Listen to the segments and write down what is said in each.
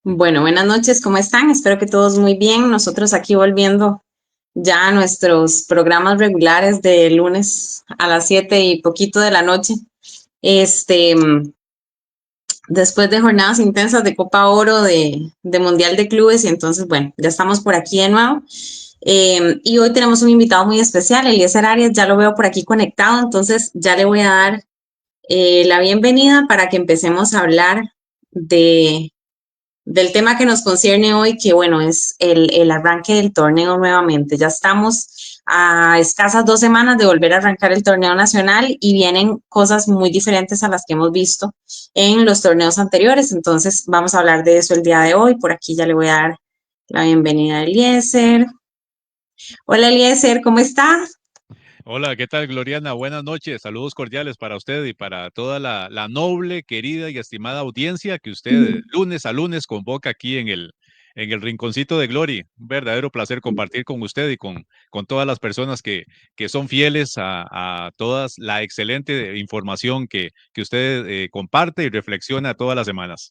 Bueno, buenas noches, ¿cómo están? Espero que todos muy bien. Nosotros aquí volviendo ya a nuestros programas regulares de lunes a las 7 y poquito de la noche. Este, Después de jornadas intensas de Copa Oro, de Mundial de Clubes, y entonces, bueno, ya estamos por aquí de nuevo. Y hoy tenemos un invitado muy especial, Eliezer Arias, ya lo veo por aquí conectado, entonces ya le voy a dar la bienvenida para que empecemos a hablar de del tema que nos concierne hoy, que bueno, es el arranque del torneo nuevamente. Ya estamos a escasas 2 semanas de volver a arrancar el torneo nacional y vienen cosas muy diferentes a las que hemos visto en los torneos anteriores. Entonces vamos a hablar de eso el día de hoy. Por aquí ya le voy a dar la bienvenida a Eliezer. Hola Eliezer, ¿cómo está? Hola, ¿qué tal, Gloriana? Buenas noches. Saludos cordiales para usted y para toda la noble, querida y estimada audiencia que usted lunes a lunes convoca aquí en el Rinconcito de Glory. Un verdadero placer compartir con usted y con todas las personas que son fieles a todas la excelente información que usted comparte y reflexiona todas las semanas.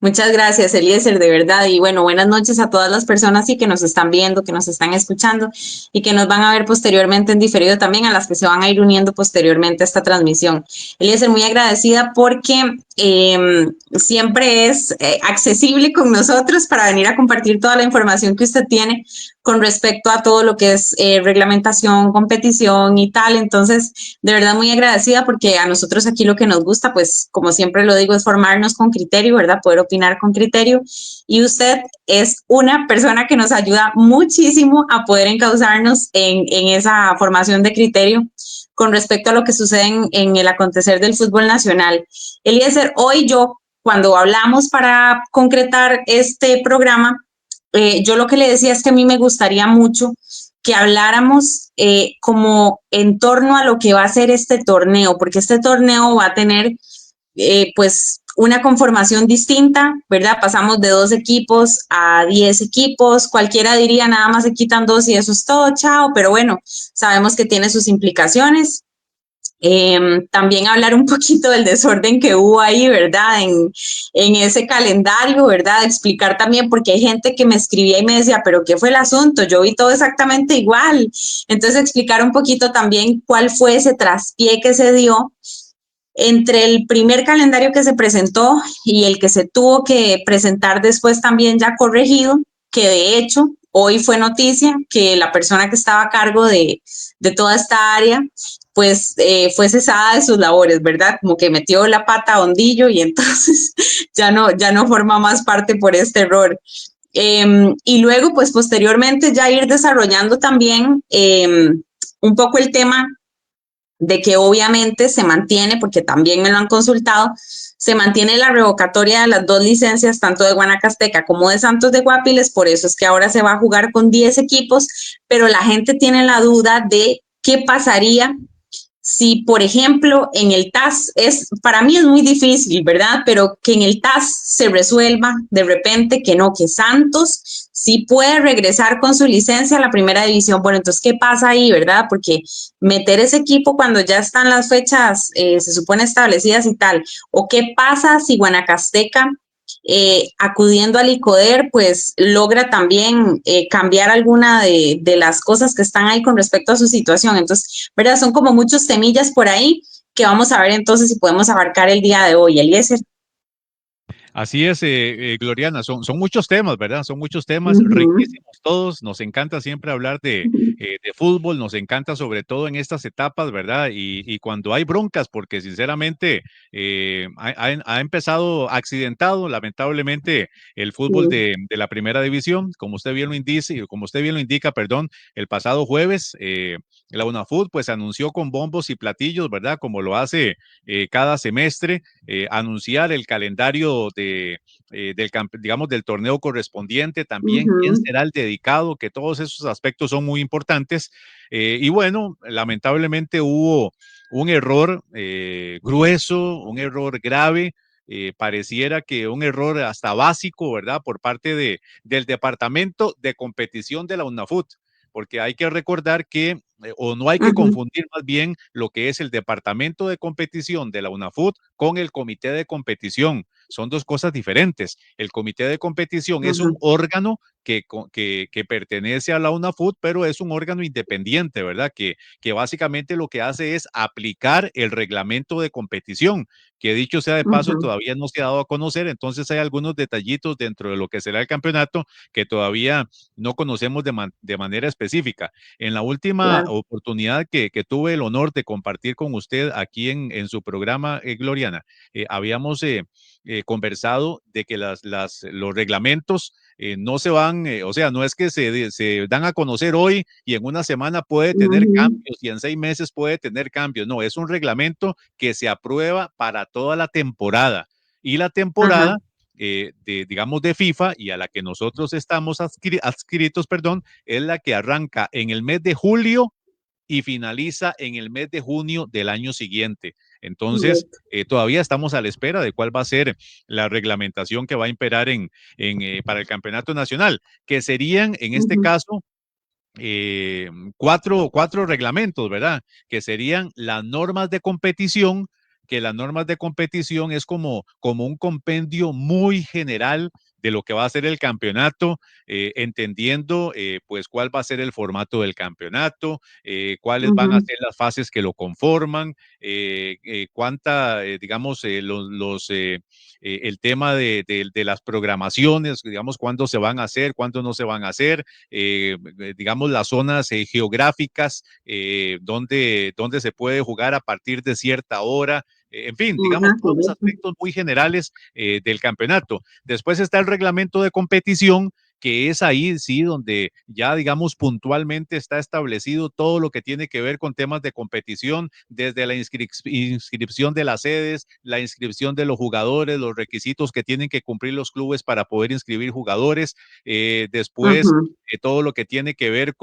Muchas gracias, Eliezer, de verdad. Y bueno, buenas noches a todas las personas y que nos están viendo, que nos están escuchando y que nos van a ver posteriormente en diferido también, a las que se van a ir uniendo posteriormente a esta transmisión. Eliezer, muy agradecida porque siempre es accesible con nosotros para venir a compartir toda la información que usted tiene con respecto a todo lo que es reglamentación, competición y tal. Entonces, de verdad muy agradecida porque a nosotros aquí lo que nos gusta, pues como siempre lo digo, es formarnos con criterio, ¿verdad? Poder opinar con criterio. Y usted es una persona que nos ayuda muchísimo a poder encauzarnos en esa formación de criterio con respecto a lo que sucede en el acontecer del fútbol nacional. Eliezer, hoy yo, cuando hablamos para concretar este programa, yo lo que le decía es que a mí me gustaría mucho que habláramos como en torno a lo que va a ser este torneo, porque este torneo va a tener pues una conformación distinta, ¿verdad? Pasamos de 2 equipos a 10 equipos, cualquiera diría nada más se quitan dos y eso es todo, chao, pero bueno, sabemos que tiene sus implicaciones. También hablar un poquito del desorden que hubo ahí, ¿verdad? En ese calendario, ¿verdad? Explicar también, porque hay gente que me escribía y me decía, pero ¿qué fue el asunto? Yo vi todo exactamente igual. Entonces, explicar un poquito también cuál fue ese traspié que se dio entre el primer calendario que se presentó y el que se tuvo que presentar después también ya corregido, que de hecho hoy fue noticia que la persona que estaba a cargo de toda esta área pues fue cesada de sus labores, ¿verdad? Como que metió la pata a hondillo y entonces ya no forma más parte por este error. Y luego, pues posteriormente ya ir desarrollando también un poco el tema de que obviamente se mantiene, porque también me lo han consultado, se mantiene la revocatoria de las 2 licencias, tanto de Guanacasteca como de Santos de Guapiles, por eso es que ahora se va a jugar con 10 equipos, pero la gente tiene la duda de qué pasaría si, por ejemplo, en el TAS para mí es muy difícil, ¿verdad? Pero que en el TAS se resuelva de repente que no, que Santos sí puede regresar con su licencia a la primera división. Bueno, entonces, ¿qué pasa ahí, verdad? Porque meter ese equipo cuando ya están las fechas, se supone establecidas y tal, o qué pasa si Guanacasteca acudiendo al ICODER, pues logra también cambiar alguna de las cosas que están ahí con respecto a su situación. Entonces, ¿verdad? Son como muchos temillas por ahí que vamos a ver entonces si podemos abarcar el día de hoy, Eliezer. Así es, Gloriana, son muchos temas, ¿verdad? Son muchos temas Uh -huh. riquísimos todos. Nos encanta siempre hablar de fútbol, nos encanta sobre todo en estas etapas, ¿verdad? Y cuando hay broncas, porque sinceramente ha empezado accidentado, lamentablemente, el fútbol Sí. de la primera división, como usted bien lo indica, como usted bien lo indica, perdón, el pasado jueves, la UNAFUT pues anunció con bombos y platillos, ¿verdad? Como lo hace cada semestre, anunciar el calendario digamos, del torneo correspondiente, Uh también quién -huh. será el dedicado, que todos esos aspectos son muy importantes. Y bueno, lamentablemente hubo un error grueso, un error grave, pareciera que un error hasta básico, ¿verdad? Por parte del Departamento de Competición de la UNAFUT, porque hay que recordar que, o no hay Uh que -huh. confundir más bien lo que es el Departamento de Competición de la UNAFUT con el comité de competición. Son dos cosas diferentes. El comité de competición es un Ujú, órgano que pertenece a la UNAFUT, pero es un órgano independiente, ¿verdad? Que básicamente lo que hace es aplicar el reglamento de competición, que dicho sea de paso, ujú, todavía no se ha dado a conocer, entonces hay algunos detallitos dentro de lo que será el campeonato que todavía no conocemos de manera específica. En la última claro. oportunidad que tuve el honor de compartir con usted aquí en su programa, Gloriana, habíamos conversado de que los reglamentos no se van, o sea, no es que se dan a conocer hoy y en una semana puede tener Ujú, cambios y en 6 meses puede tener cambios. No, es un reglamento que se aprueba para toda la temporada. Y la ajá, temporada, digamos, de FIFA y a la que nosotros estamos adscritos, perdón, es la que arranca en el mes de julio y finaliza en el mes de junio del año siguiente. Entonces, correcto. todavía estamos a la espera de cuál va a ser la reglamentación que va a imperar para el campeonato nacional, que serían, en este Ujú, caso, cuatro reglamentos, ¿verdad? Que serían las normas de competición, que las normas de competición es como un compendio muy general de lo que va a ser el campeonato, entendiendo pues cuál va a ser el formato del campeonato, cuáles van a ujú, ser las fases que lo conforman, cuánta, digamos, el tema de las programaciones, digamos, cuándo se van a hacer, cuándo no se van a hacer, digamos, las zonas geográficas donde se puede jugar a partir de cierta hora. En fin, digamos, ajá, todos los correcto. aspectos muy generales del campeonato. Después está el reglamento de competición, que es ahí, sí, donde ya, digamos, puntualmente está establecido todo lo que tiene que ver con temas de competición, desde la inscripción de las sedes, la inscripción de los jugadores, los requisitos que tienen que cumplir los clubes para poder inscribir jugadores, después Ujú, todo lo que tiene que ver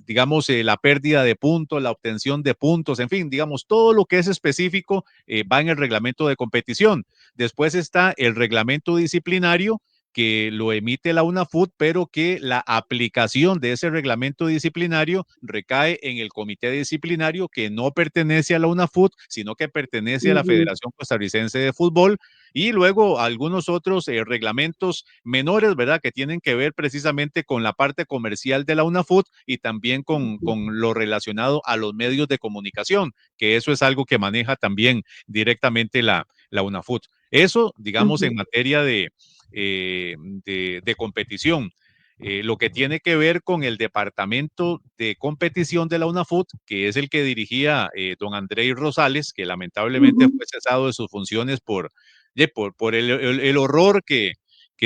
digamos, la pérdida de puntos, la obtención de puntos, en fin, digamos, todo lo que es específico va en el reglamento de competición. Después está el reglamento disciplinario que lo emite la UNAFUT, pero que la aplicación de ese reglamento disciplinario recae en el comité disciplinario que no pertenece a la UNAFUT, sino que pertenece a la ujú, Federación Costarricense de Fútbol, y luego algunos otros reglamentos menores, ¿verdad? Que tienen que ver precisamente con la parte comercial de la UNAFUT y también con lo relacionado a los medios de comunicación, que eso es algo que maneja también directamente la UNAFUT. Eso, digamos, ujú, en materia de competición. Lo que tiene que ver con el departamento de competición de la UNAFUT, que es el que dirigía don Andrés Rosales, que lamentablemente ujú. fue cesado de sus funciones por el horror que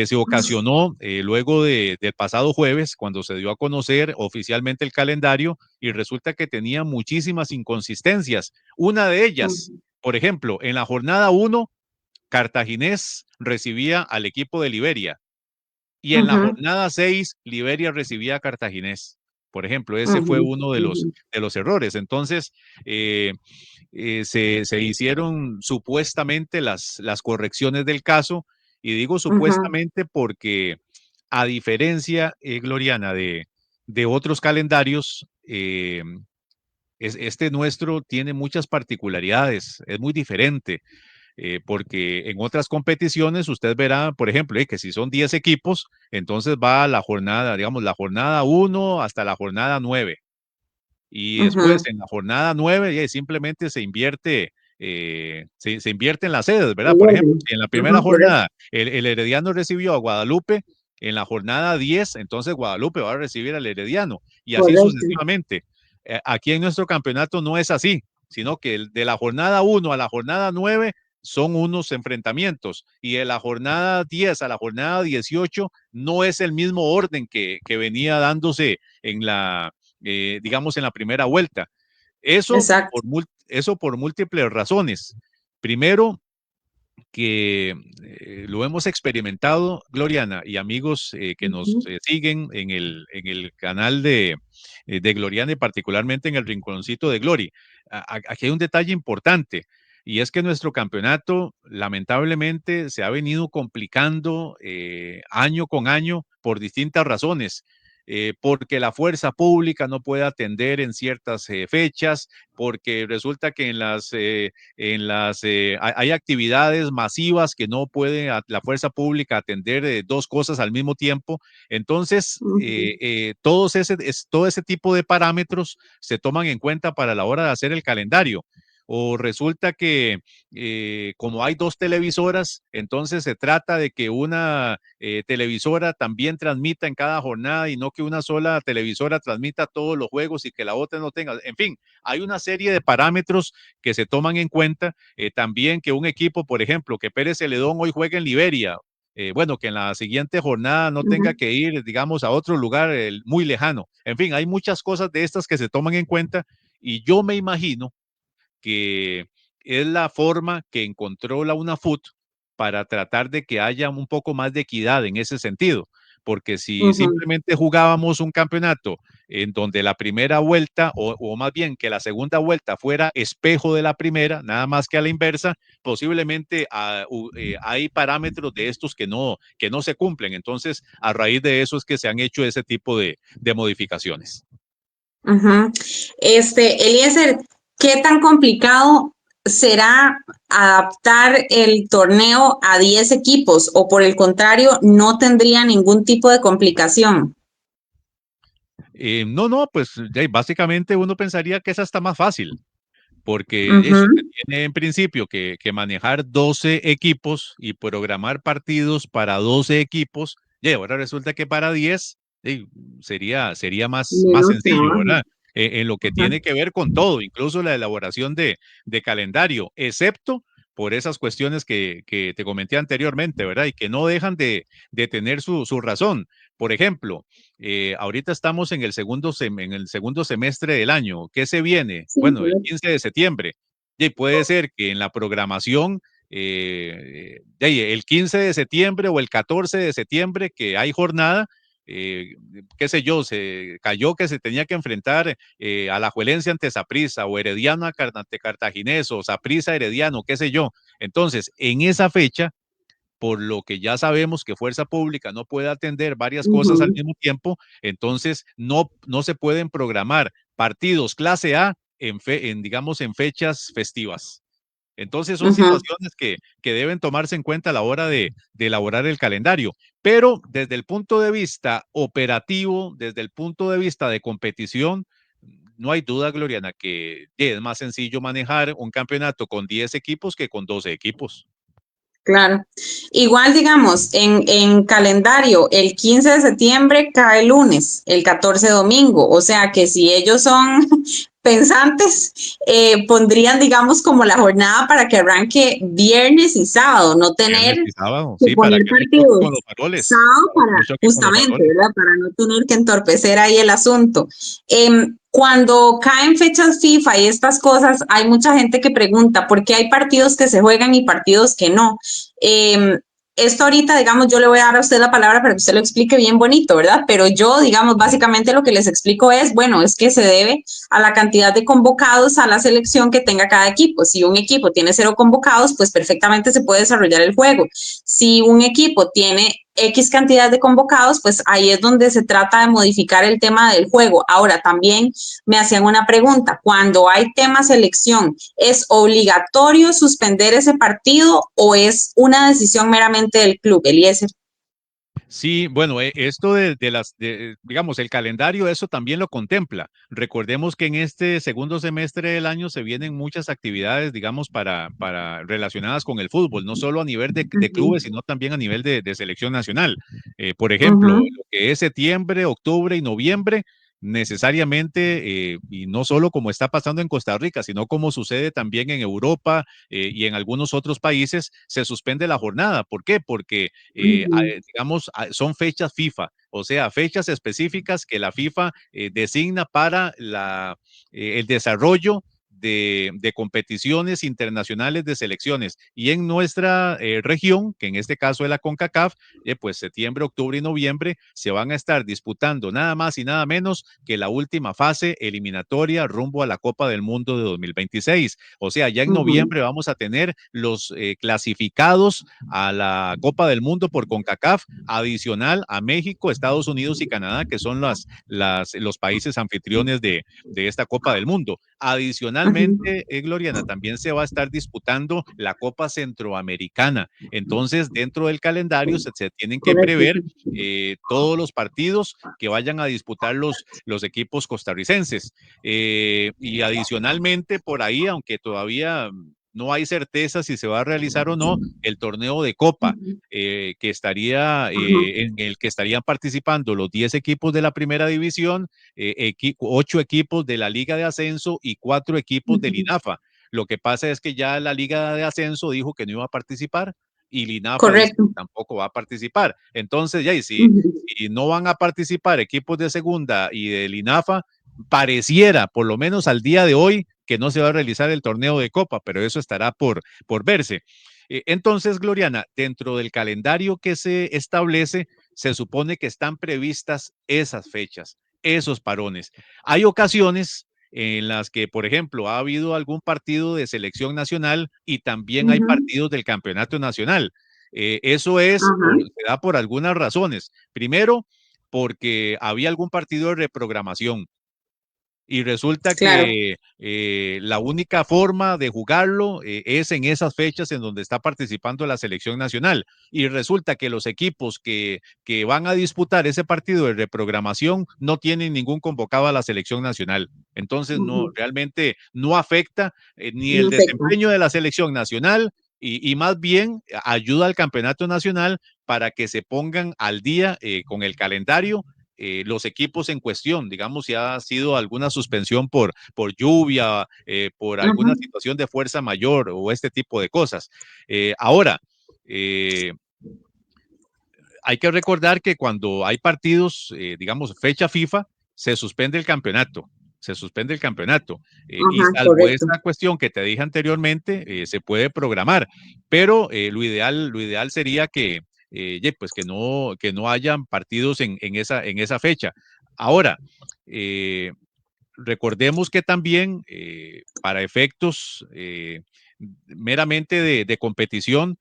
se ocasionó luego del pasado jueves, cuando se dio a conocer oficialmente el calendario y resulta que tenía muchísimas inconsistencias. Una de ellas, Ujú, por ejemplo, en la jornada 1, Cartaginés recibía al equipo de Liberia y en la ujú, jornada 6, Liberia recibía a Cartaginés. Por ejemplo, ese fue ujú, uno de ujú, los errores. Entonces, eh, se hicieron supuestamente las correcciones del caso, y digo ujú, supuestamente porque a diferencia, Gloriana, de otros calendarios, este nuestro tiene muchas particularidades, es muy diferente, porque en otras competiciones usted verá, por ejemplo, que si son 10 equipos, entonces va la jornada, digamos, la jornada 1 hasta la jornada 9 y después ujú. en la jornada 9 simplemente se invierte en las sedes, ¿verdad? El Por ejemplo, orden. si en la primera Ujú, correcto. jornada el Herediano recibió a Guadalupe, en la jornada 10 entonces Guadalupe va a recibir al Herediano y así Correcto. sucesivamente. Aquí en nuestro campeonato no es así, sino que de la jornada 1 a la jornada 9 son unos enfrentamientos y de la jornada 10 a la jornada 18 no es el mismo orden que venía dándose digamos, en la primera vuelta. Eso Exacto. eso por múltiples razones. Primero, que lo hemos experimentado, Gloriana, y amigos que nos Ujú, siguen en el canal de Gloriana y particularmente en el Rinconcito de Glory. Aquí hay un detalle importante y es que nuestro campeonato lamentablemente se ha venido complicando año con año por distintas razones. porque la fuerza pública no puede atender en ciertas fechas, porque resulta que hay actividades masivas que no puede la fuerza pública atender dos cosas al mismo tiempo. Entonces, todo ese tipo de parámetros se toman en cuenta para la hora de hacer el calendario. O resulta que como hay dos televisoras, entonces se trata de que una televisora también transmita en cada jornada y no que una sola televisora transmita todos los juegos y que la otra no tenga. En fin, hay una serie de parámetros que se toman en cuenta. También que un equipo, por ejemplo, que Pérez Celedón hoy juega en Liberia, bueno, que en la siguiente jornada no tenga que ir, digamos, a otro lugar muy lejano. En fin, hay muchas cosas de estas que se toman en cuenta y yo me imagino que es la forma que encontró la UNAFUT para tratar de que haya un poco más de equidad en ese sentido. Porque si simplemente jugábamos un campeonato en donde la primera vuelta, o más bien que la segunda vuelta fuera espejo de la primera, nada más que a la inversa, posiblemente hay parámetros de estos que no se cumplen. Entonces, a raíz de eso es que se han hecho ese tipo de modificaciones. Eliezer, ¿qué tan complicado será adaptar el torneo a 10 equipos o por el contrario, no tendría ningún tipo de complicación? No, pues básicamente uno pensaría que esa está más fácil, porque si usted tiene en principio que manejar 12 equipos y programar partidos para 12 equipos, y ahora resulta que para 10 sería más Menos sencillo, trabajo. ¿verdad? En lo que tiene que ver con todo, incluso la elaboración de calendario, excepto por esas cuestiones que te comenté anteriormente, ¿verdad? Y que no dejan de tener su razón. Por ejemplo, ahorita estamos en el segundo semestre del año. ¿Qué se viene? Sí, Bueno, el 15 de septiembre. Y puede ser que en la programación, el 15 de septiembre o el 14 de septiembre, que hay jornada, qué sé yo, se cayó que se tenía que enfrentar a la Juelense ante Saprissa o Herediano ante Cartaginés o Saprissa Herediano, qué sé yo. Entonces, en esa fecha, por lo que ya sabemos que Fuerza Pública no puede atender varias cosas al mismo tiempo, entonces no se pueden programar partidos clase A digamos, en fechas festivas. Entonces son situaciones que deben tomarse en cuenta a la hora de elaborar el calendario. Pero desde el punto de vista operativo, desde el punto de vista de competición, no hay duda, Gloriana, que es más sencillo manejar un campeonato con 10 equipos que con 12 equipos. Claro. Igual, digamos, en calendario, el 15 de septiembre cae lunes, el 14 domingo. O sea que si ellos son pensantes, pondrían, digamos, como la jornada para que arranque viernes y sábado, no tener Viernes y sábado, que sí, para poner que no choque con los partidos faroles. sábado Para que no para, choque con los justamente, faroles. ¿verdad? Para no tener que entorpecer ahí el asunto. Cuando caen fechas FIFA y estas cosas, hay mucha gente que pregunta por qué hay partidos que se juegan y partidos que no. Eh, Esto ahorita, digamos, yo le voy a dar a usted la palabra para que usted lo explique bien bonito, ¿verdad? Pero yo, digamos, básicamente lo que les explico es, bueno, es que se debe a la cantidad de convocados a la selección que tenga cada equipo. Si un equipo tiene 0 convocados, pues perfectamente se puede desarrollar el juego. Si un equipo tiene X cantidad de convocados, pues ahí es donde se trata de modificar el tema del juego. Ahora, también me hacían una pregunta, cuando hay tema selección, ¿es obligatorio suspender ese partido o es una decisión meramente del club, Eliezer? Sí, bueno, esto digamos, el calendario, eso también lo contempla. Recordemos que en este segundo semestre del año se vienen muchas actividades, digamos, relacionadas con el fútbol, no solo a nivel de clubes, sino también a nivel de selección nacional. Por ejemplo, lo que es septiembre, octubre y noviembre, necesariamente, y no solo como está pasando en Costa Rica, sino como sucede también en Europa y en algunos otros países, se suspende la jornada. ¿Por qué? Porque digamos, son fechas FIFA, o sea, fechas específicas que la FIFA designa para el desarrollo de competiciones internacionales de selecciones. Y en nuestra región, que en este caso es la CONCACAF, pues septiembre, octubre y noviembre se van a estar disputando nada más y nada menos que la última fase eliminatoria rumbo a la Copa del Mundo de 2026. O sea, ya en noviembre vamos a tener los clasificados a la Copa del Mundo por CONCACAF, adicional a México, Estados Unidos y Canadá, que son los países anfitriones de esta Copa del Mundo. Adicionalmente, Gloriana, también se va a estar disputando la Copa Centroamericana. Entonces, dentro del calendario se tienen que prever todos los partidos que vayan a disputar los equipos costarricenses. Y adicionalmente, por ahí, aunque todavía no hay certeza si se va a realizar o no, el torneo de Copa, que estaría, en el que estarían participando los 10 equipos de la primera división, 8 equipos de la Liga de Ascenso y 4 equipos del INAFA. Lo que pasa es que ya la Liga de Ascenso dijo que no iba a participar y el INAFA dice que tampoco va a participar. Entonces, ya, y si no van a participar equipos de segunda y del INAFA, pareciera, por lo menos al día de hoy, que no se va a realizar el torneo de Copa, pero eso estará por verse. Entonces, Gloriana, dentro del calendario que se establece, se supone que están previstas esas fechas, esos parones. Hay ocasiones en las que, por ejemplo, ha habido algún partido de selección nacional y también hay partidos del campeonato nacional. Eso se da por algunas razones. Primero, porque había algún partido de reprogramación. Y resulta que la única forma de jugarlo es en esas fechas en donde está participando la selección nacional. Y resulta que los equipos que van a disputar ese partido de reprogramación no tienen ningún convocado a la selección nacional. Entonces, realmente no afecta ni el desempeño de la selección nacional y más bien ayuda al campeonato nacional para que se pongan al día con el calendario los equipos en cuestión, digamos, si ha sido alguna suspensión por lluvia, por alguna situación de fuerza mayor o este tipo de cosas. Ahora, hay que recordar que cuando hay partidos, digamos, fecha FIFA, se suspende el campeonato. Se suspende el campeonato. Y salvo esa cuestión que te dije anteriormente, se puede programar. Pero lo ideal sería que, pues que no hayan partidos en esa fecha. Ahora, recordemos que también para efectos meramente de competición,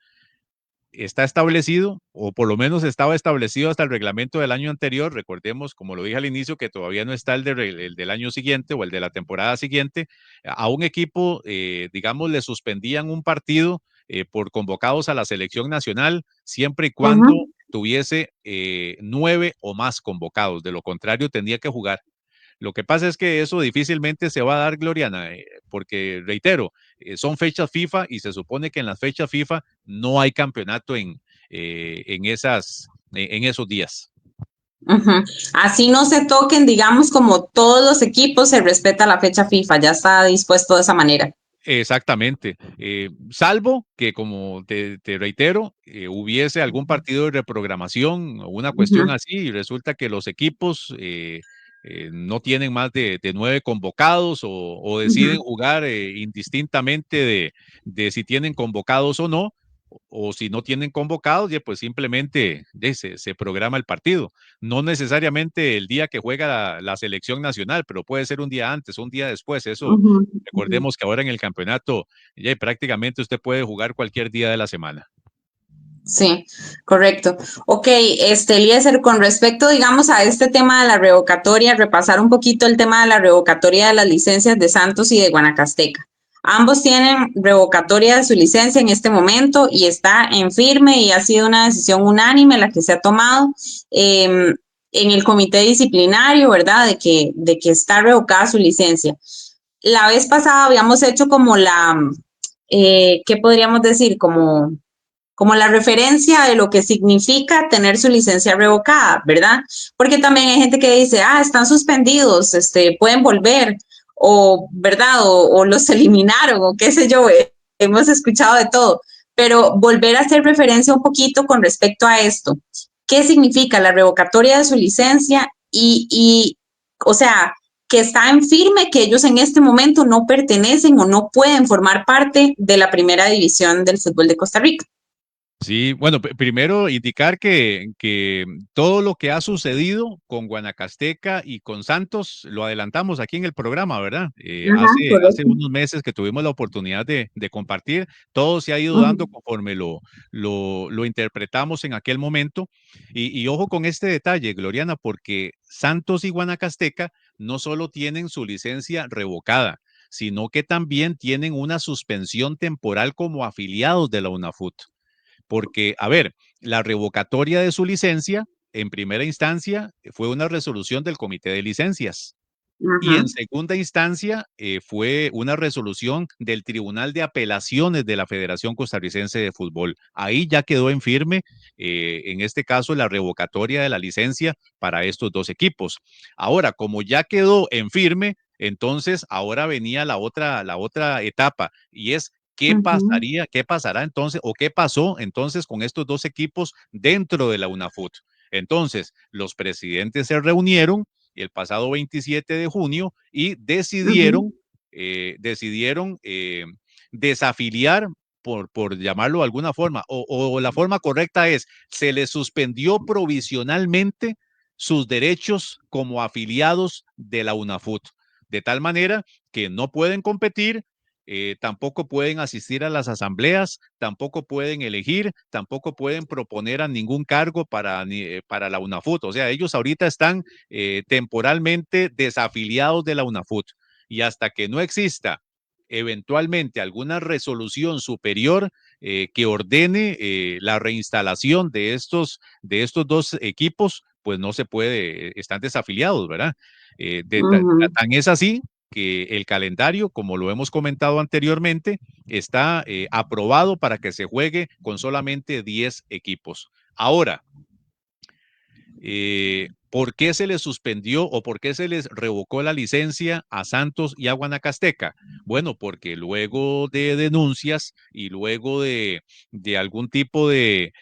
está establecido, o por lo menos estaba establecido hasta el reglamento del año anterior. Recordemos, como lo dije al inicio, que todavía no está el del año siguiente o el de la temporada siguiente. A un equipo, digamos, le suspendían un partido por convocados a la selección nacional, siempre y cuando tuviese 9 o más convocados. De lo contrario, tendría que jugar. Lo que pasa es que eso difícilmente se va a dar, Gloriana, porque, reitero, son fechas FIFA y se supone que en las fechas FIFA no hay campeonato en esos días. Así no se toquen, digamos, como todos los equipos, se respeta la fecha FIFA, ya está dispuesto de esa manera. Exactamente, salvo que, como te reitero, hubiese algún partido de reprogramación o una cuestión así y resulta que los equipos no tienen más de 9 convocados o deciden jugar indistintamente de si tienen convocados o no, o si no tienen convocados, ya pues simplemente se programa el partido. No necesariamente el día que juega la selección nacional, pero puede ser un día antes, un día después. Eso, recordemos que ahora en el campeonato ya prácticamente usted puede jugar cualquier día de la semana. Sí, correcto. Ok, Eliezer, con respecto, digamos, a este tema de la revocatoria, repasar un poquito el tema de la revocatoria de las licencias de Santos y de Guanacasteca. Ambos tienen revocatoria de su licencia en este momento y está en firme y ha sido una decisión unánime la que se ha tomado en el comité disciplinario, ¿verdad? De que está revocada su licencia. La vez pasada habíamos hecho como ¿qué podríamos decir? Como la referencia de lo que significa tener su licencia revocada, ¿verdad? Porque también hay gente que dice, están suspendidos, pueden volver, o, ¿verdad? O los eliminaron, o qué sé yo, hemos escuchado de todo, pero volver a hacer referencia un poquito con respecto a esto. ¿Qué significa la revocatoria de su licencia? O sea, que está en firme que ellos en este momento no pertenecen o no pueden formar parte de la primera división del fútbol de Costa Rica. Sí, bueno, primero indicar que todo lo que ha sucedido con Guanacasteca y con Santos lo adelantamos aquí en el programa, ¿verdad? Hace unos meses que tuvimos la oportunidad de compartir, todo se ha ido dando conforme lo interpretamos en aquel momento. Y ojo con este detalle, Gloriana, porque Santos y Guanacasteca no solo tienen su licencia revocada, sino que también tienen una suspensión temporal como afiliados de la UNAFUT. Porque, a ver, la revocatoria de su licencia en primera instancia fue una resolución del Comité de Licencias. Y en segunda instancia fue una resolución del Tribunal de Apelaciones de la Federación Costarricense de Fútbol. Ahí ya quedó en firme, en este caso, la revocatoria de la licencia para estos dos equipos. Ahora, como ya quedó en firme, entonces ahora venía la otra etapa y es ¿qué pasaría, qué pasará entonces o qué pasó entonces con estos dos equipos dentro de la UNAFUT? Entonces, los presidentes se reunieron el pasado 27 de junio y decidieron desafiliar, por llamarlo de alguna forma, o la forma correcta es, se les suspendió provisionalmente sus derechos como afiliados de la UNAFUT, de tal manera que no pueden competir, tampoco pueden asistir a las asambleas, tampoco pueden elegir, tampoco pueden proponer a ningún cargo para la UNAFUT. O sea, ellos ahorita están temporalmente desafiliados de la UNAFUT y hasta que no exista eventualmente alguna resolución superior que ordene la reinstalación de estos dos equipos, pues no se puede, están desafiliados, ¿verdad? Tan es así que el calendario, como lo hemos comentado anteriormente, está aprobado para que se juegue con solamente 10 equipos. Ahora, ¿por qué se les suspendió o por qué se les revocó la licencia a Santos y a Guanacasteca? Bueno, porque luego de denuncias y luego de algún tipo de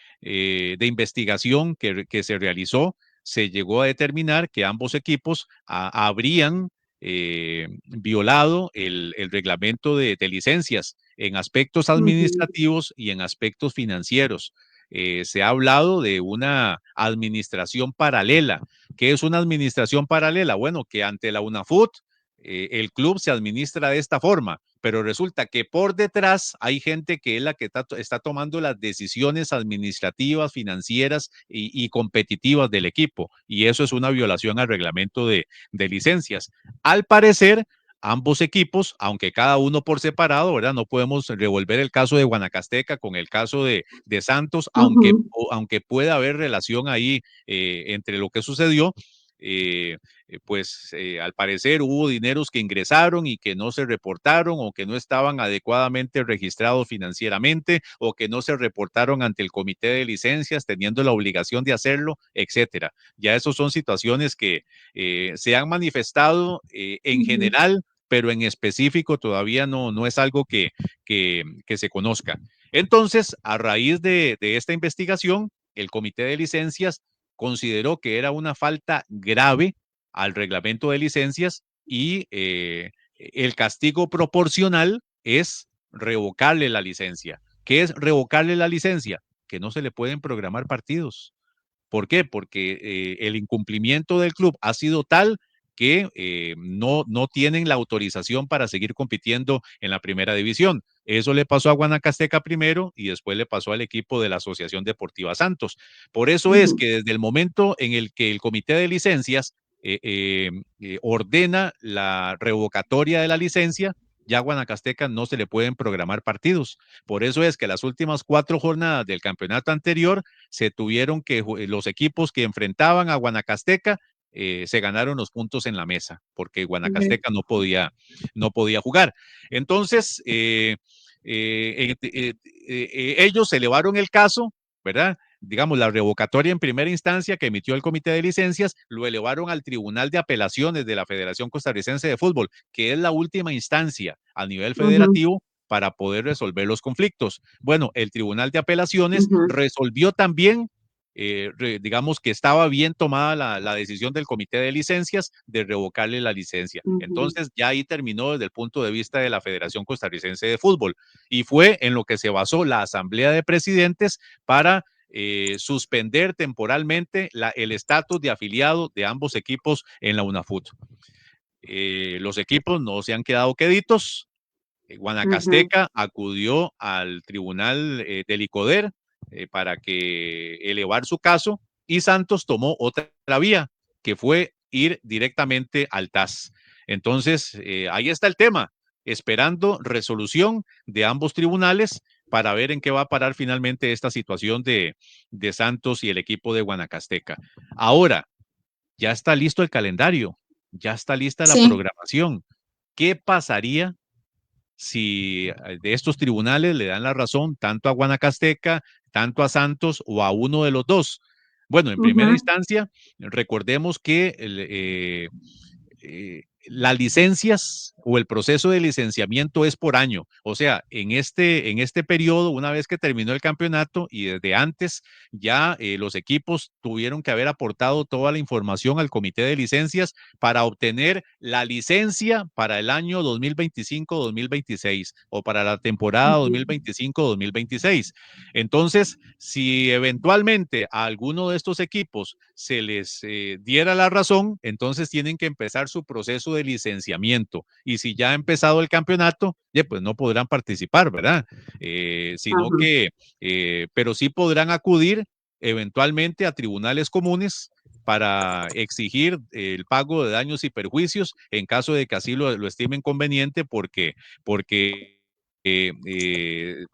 investigación que se realizó, se llegó a determinar que ambos equipos habrían violado el reglamento de licencias en aspectos administrativos y en aspectos financieros. Se ha hablado de una administración paralela. ¿Qué es una administración paralela? Bueno, que ante la UNAFUT el club se administra de esta forma, pero resulta que por detrás hay gente que es la que está tomando las decisiones administrativas, financieras y competitivas del equipo, y eso es una violación al reglamento de licencias. Al parecer, ambos equipos, aunque cada uno por separado, ¿verdad? No podemos revolver el caso de Guanacasteca con el caso de Santos, aunque pueda haber relación ahí entre lo que sucedió. Pues al parecer hubo dineros que ingresaron y que no se reportaron o que no estaban adecuadamente registrados financieramente o que no se reportaron ante el comité de licencias teniendo la obligación de hacerlo, etcétera. Ya esos son situaciones que se han manifestado en general, pero en específico todavía no es algo que se conozca. Entonces, a raíz de esta investigación, el comité de licencias consideró que era una falta grave al reglamento de licencias y el castigo proporcional es revocarle la licencia. ¿Qué es revocarle la licencia? Que no se le pueden programar partidos. ¿Por qué? Porque el incumplimiento del club ha sido tal que no tienen la autorización para seguir compitiendo en la primera división. Eso le pasó a Guanacasteca primero y después le pasó al equipo de la Asociación Deportiva Santos. Por eso es que desde el momento en el que el comité de licencias ordena la revocatoria de la licencia, ya a Guanacasteca no se le pueden programar partidos. Por eso es que las últimas 4 jornadas del campeonato anterior se tuvieron que los equipos que enfrentaban a Guanacasteca se ganaron los puntos en la mesa porque Guanacasteca no podía jugar. Entonces, ellos elevaron el caso, ¿verdad? Digamos, la revocatoria en primera instancia que emitió el Comité de Licencias, lo elevaron al Tribunal de Apelaciones de la Federación Costarricense de Fútbol, que es la última instancia a nivel federativo para poder resolver los conflictos. Bueno, el Tribunal de Apelaciones resolvió también digamos que estaba bien tomada la decisión del comité de licencias de revocarle la licencia. Entonces ya ahí terminó desde el punto de vista de la Federación Costarricense de Fútbol y fue en lo que se basó la Asamblea de Presidentes para suspender temporalmente el estatus de afiliado de ambos equipos en la UNAFUT. Los equipos no se han quedado queditos. Guanacasteca acudió al tribunal del ICODER para que elevar su caso y Santos tomó otra vía, que fue ir directamente al TAS. Entonces, ahí está el tema, esperando resolución de ambos tribunales para ver en qué va a parar finalmente esta situación de Santos y el equipo de Guanacasteca. Ahora, ya está listo el calendario, ya está lista la Sí. programación. ¿Qué pasaría si de estos tribunales le dan la razón tanto a Guanacasteca, tanto a Santos o a uno de los dos? Bueno, en primera instancia, recordemos que las licencias o el proceso de licenciamiento es por año. O sea, en este periodo, una vez que terminó el campeonato y desde antes, ya los equipos tuvieron que haber aportado toda la información al comité de licencias para obtener la licencia para el año 2025-2026 o para la temporada 2025-2026. Entonces, si eventualmente a alguno de estos equipos se les diera la razón, entonces tienen que empezar su proceso de licenciamiento. Y si ya ha empezado el campeonato, pues no podrán participar, ¿verdad? Sino que, pero sí podrán acudir eventualmente a tribunales comunes para exigir el pago de daños y perjuicios en caso de que así lo estimen conveniente porque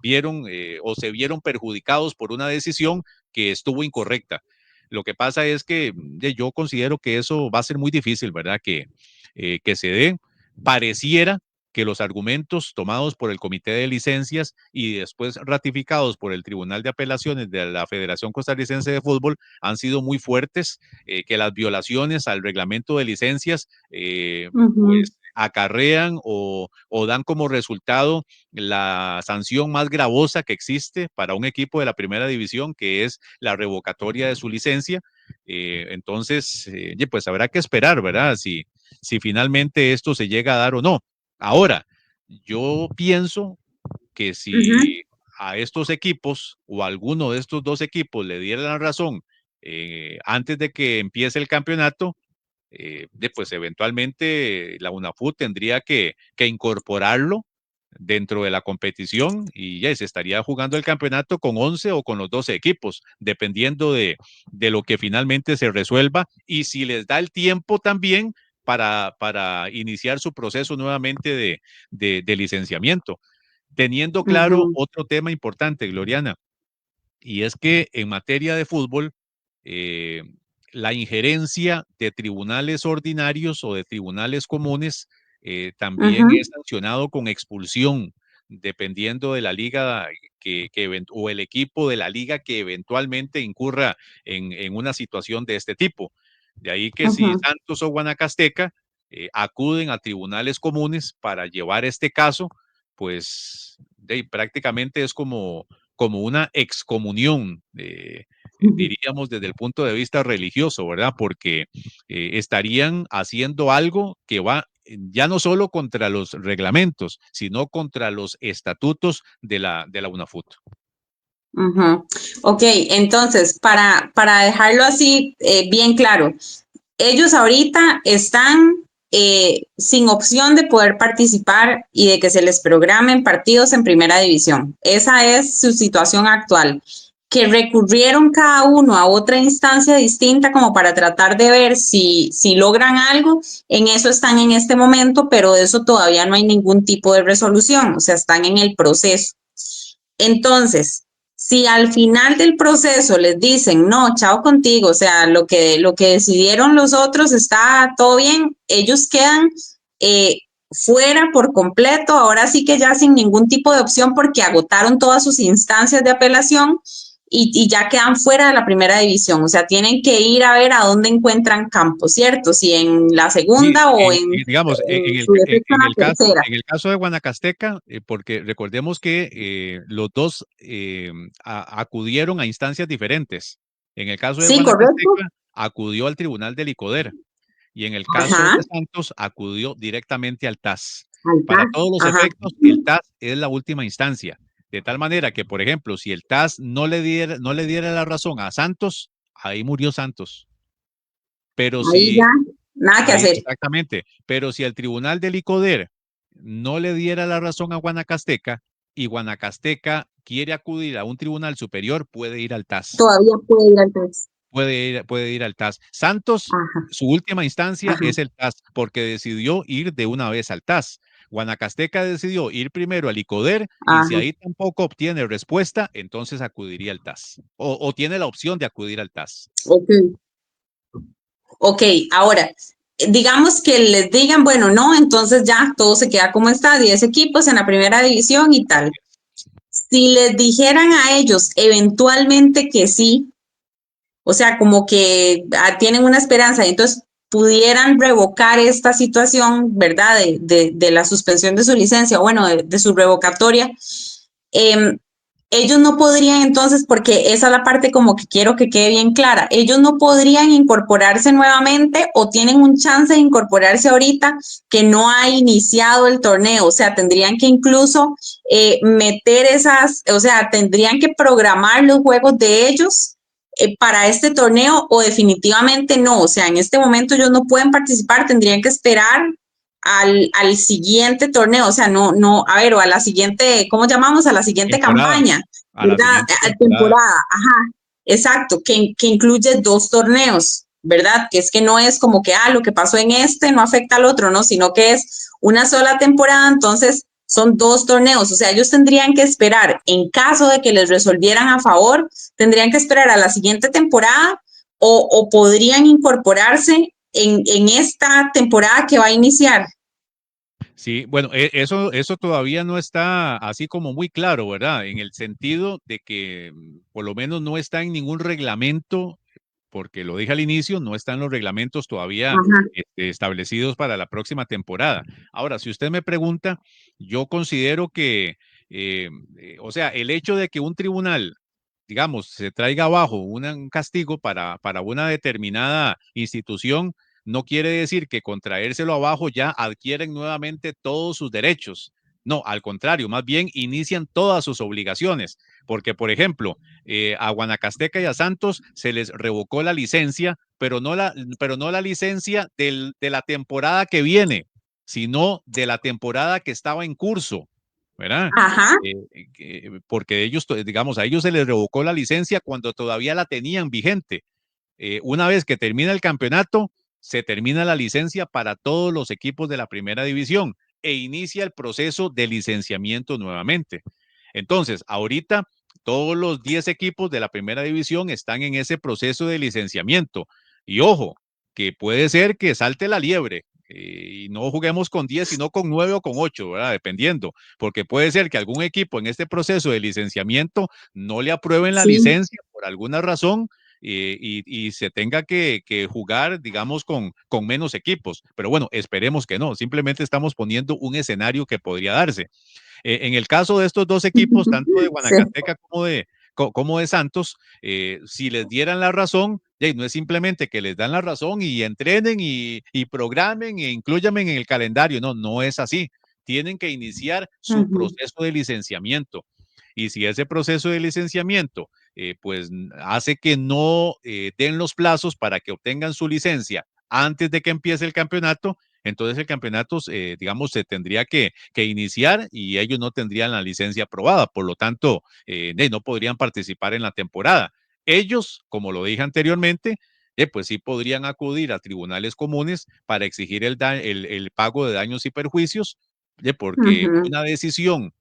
vieron o se vieron perjudicados por una decisión que estuvo incorrecta. Lo que pasa es que yo considero que eso va a ser muy difícil, ¿verdad? Que se dé. Pareciera que los argumentos tomados por el Comité de Licencias y después ratificados por el Tribunal de Apelaciones de la Federación Costarricense de Fútbol han sido muy fuertes, que las violaciones al reglamento de licencias pues acarrean o dan como resultado la sanción más gravosa que existe para un equipo de la primera división, que es la revocatoria de su licencia. Entonces, pues habrá que esperar, ¿verdad? Si finalmente esto se llega a dar o no. Ahora, yo pienso que si a estos equipos o a alguno de estos dos equipos le dieran la razón antes de que empiece el campeonato, pues eventualmente la UNAFUT tendría que incorporarlo dentro de la competición y ya se estaría jugando el campeonato con 11 o con los 12 equipos, dependiendo de lo que finalmente se resuelva y si les da el tiempo también para iniciar su proceso nuevamente de licenciamiento. Teniendo claro otro tema importante, Gloriana, y es que en materia de fútbol, eh, la injerencia de tribunales ordinarios o de tribunales comunes también es sancionado con expulsión, dependiendo de la liga o el equipo de la liga que eventualmente incurra en una situación de este tipo. De ahí que si Santos o Guanacasteca acuden a tribunales comunes para llevar este caso, pues prácticamente es como una excomunión, diríamos desde el punto de vista religioso, ¿verdad? Porque estarían haciendo algo que va ya no solo contra los reglamentos, sino contra los estatutos de la UNAFUT. Ok, entonces, para dejarlo así bien claro, ellos ahorita están sin opción de poder participar y de que se les programen partidos en primera división. Esa es su situación actual. Que recurrieron cada uno a otra instancia distinta como para tratar de ver si logran algo, en eso están en este momento, pero de eso todavía no hay ningún tipo de resolución, o sea, están en el proceso. Entonces, si al final del proceso les dicen, no, chao contigo, o sea, lo que decidieron los otros está todo bien, ellos quedan fuera por completo, ahora sí que ya sin ningún tipo de opción porque agotaron todas sus instancias de apelación y ya quedan fuera de la primera división, o sea, tienen que ir a ver a dónde encuentran campo, ¿cierto? Si en la Sí, segunda o digamos, en su defecto en la tercera. en el caso de Guanacasteca, porque recordemos que los dos acudieron a instancias diferentes. En el caso de Sí, correcto. Guanacasteca, acudió al Tribunal del ICODER y en el caso Ajá, de Santos, acudió directamente al TAS. Para alta, todos los ajá. efectos, el TAS es la última instancia. De tal manera que, por ejemplo, si el TAS no le diera la razón a Santos, ahí murió Santos. Pero Ahí ya, si, nada que ahí hacer. exactamente, pero si el Tribunal del ICODER no le diera la razón a Guanacasteca y Guanacasteca quiere acudir a un tribunal superior, puede ir al TAS. Todavía puede ir al test. Puede ir al TAS. Santos, Ajá, su última instancia ajá, es el TAS, porque decidió ir de una vez al TAS. Guanacasteca decidió ir primero al ICODER y si ajá. ahí tampoco obtiene respuesta, entonces acudiría al TAS. O tiene la opción de acudir al TAS. Ok, ok, ahora, digamos que les digan, bueno, no, entonces ya todo se queda como está, 10 equipos en la primera división y tal. Si les dijeran a ellos eventualmente que sí, o sea, como que tienen una esperanza y entonces pudieran revocar esta situación, ¿verdad? De la suspensión de su licencia, bueno, de su revocatoria, eh, ellos no podrían entonces, porque esa es la parte como que quiero que quede bien clara, ellos no podrían incorporarse nuevamente o tienen un chance de incorporarse ahorita que no ha iniciado el torneo, o sea, tendrían que incluso meter esas, o sea, tendrían que programar los juegos de ellos para este torneo o definitivamente no, o sea, en este momento ellos no pueden participar, tendrían que esperar al siguiente torneo, o sea, no, a ver, o a la siguiente, ¿cómo llamamos? A la siguiente Temporada, campaña, a la ¿verdad? siguiente A temporada. temporada, ajá, exacto, que incluye dos torneos, ¿verdad? Que es que no es como que, lo que pasó en este no afecta al otro, ¿no? Sino que es una sola temporada, entonces son dos torneos, o sea, ellos tendrían que esperar, en caso de que les resolvieran a favor, tendrían que esperar a la siguiente temporada o podrían incorporarse en esta temporada que va a iniciar. Sí, bueno, eso todavía no está así como muy claro, ¿verdad? En el sentido de que por lo menos no está en ningún reglamento, porque lo dije al inicio, no están los reglamentos todavía Ajá, establecidos para la próxima temporada. Ahora, si usted me pregunta, yo considero que, o sea, el hecho de que un tribunal, digamos, se traiga abajo un castigo para una determinada institución, no quiere decir que con traérselo abajo ya adquieren nuevamente todos sus derechos. No, al contrario, más bien inician todas sus obligaciones, porque por ejemplo, a Guanacasteca y a Santos se les revocó la licencia, pero no la licencia de la temporada que viene, sino de la temporada que estaba en curso, ¿verdad? ajá, Porque ellos, digamos, a ellos se les revocó la licencia cuando todavía la tenían vigente. Una vez que termina el campeonato, se termina la licencia para todos los equipos de la primera división e inicia el proceso de licenciamiento nuevamente. Entonces, ahorita todos los 10 equipos de la primera división están en ese proceso de licenciamiento. Y ojo, que puede ser que salte la liebre y no juguemos con 10, sino con 9 o con 8, ¿verdad? Dependiendo, porque puede ser que algún equipo en este proceso de licenciamiento no le aprueben la sí. licencia por alguna razón y se tenga que jugar, digamos, con menos equipos. Pero bueno, esperemos que no. Simplemente estamos poniendo un escenario que podría darse. En el caso de estos dos equipos, tanto de Sí. Guanacasteca como de Santos, si les dieran la razón, no es simplemente que les dan la razón y entrenen y programen e incluyan en el calendario. No, no es así. Tienen que iniciar su Ujú, proceso de licenciamiento. Y si ese proceso de licenciamiento pues hace que no den los plazos para que obtengan su licencia antes de que empiece el campeonato, entonces el campeonato, digamos, se tendría que iniciar y ellos no tendrían la licencia aprobada, por lo tanto, no podrían participar en la temporada. Ellos, como lo dije anteriormente, pues sí podrían acudir a tribunales comunes para exigir el pago de daños y perjuicios, porque ujú. una decisión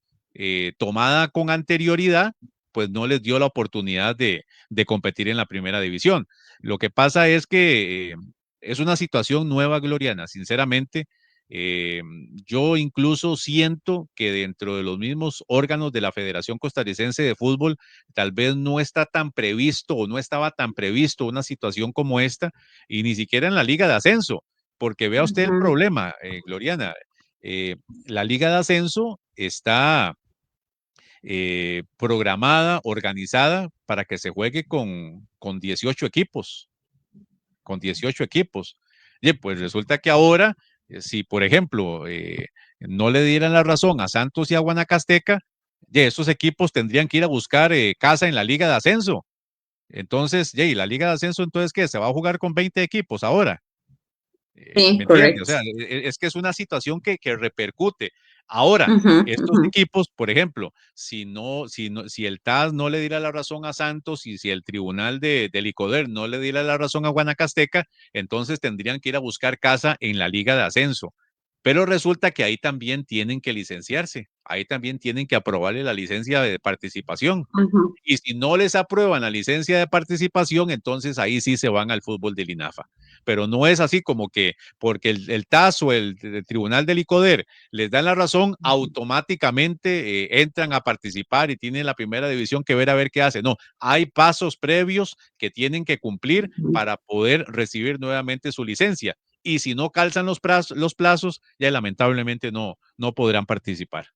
tomada con anterioridad, pues no les dio la oportunidad de competir en la primera división. Lo que pasa es que es una situación nueva, Gloriana, sinceramente. Eh, yo incluso siento que dentro de los mismos órganos de la Federación Costarricense de Fútbol, tal vez no está tan previsto o no estaba tan previsto una situación como esta, y ni siquiera en la Liga de Ascenso, porque vea usted el Ujú. problema, Gloriana. La Liga de Ascenso está programada, organizada para que se juegue con 18 equipos, con 18 equipos. Y pues resulta que ahora, si por ejemplo no le dieran la razón a Santos y a Guanacasteca, esos equipos tendrían que ir a buscar casa en la Liga de Ascenso. Entonces, la Liga de Ascenso, entonces, ¿qué? ¿Se va a jugar con 20 equipos ahora? Sí, ¿Me entiende? O correcto. sea, es que es una situación que repercute. Ahora, Ujú, estos ujú. equipos, por ejemplo, si el TAS no le diera la razón a Santos y si el tribunal del ICODER no le diera la razón a Guanacasteca, entonces tendrían que ir a buscar casa en la Liga de Ascenso. Pero resulta que ahí también tienen que licenciarse, ahí también tienen que aprobarle la licencia de participación. Ujú. Y si no les aprueban la licencia de participación, entonces ahí sí se van al fútbol del INAFA. Pero no es así como que porque el TAS o el Tribunal del ICODER les dan la razón, automáticamente entran a participar y tienen la primera división que ver a ver qué hace. No, hay pasos previos que tienen que cumplir para poder recibir nuevamente su licencia. Y si no calzan los plazos, ya lamentablemente no podrán participar.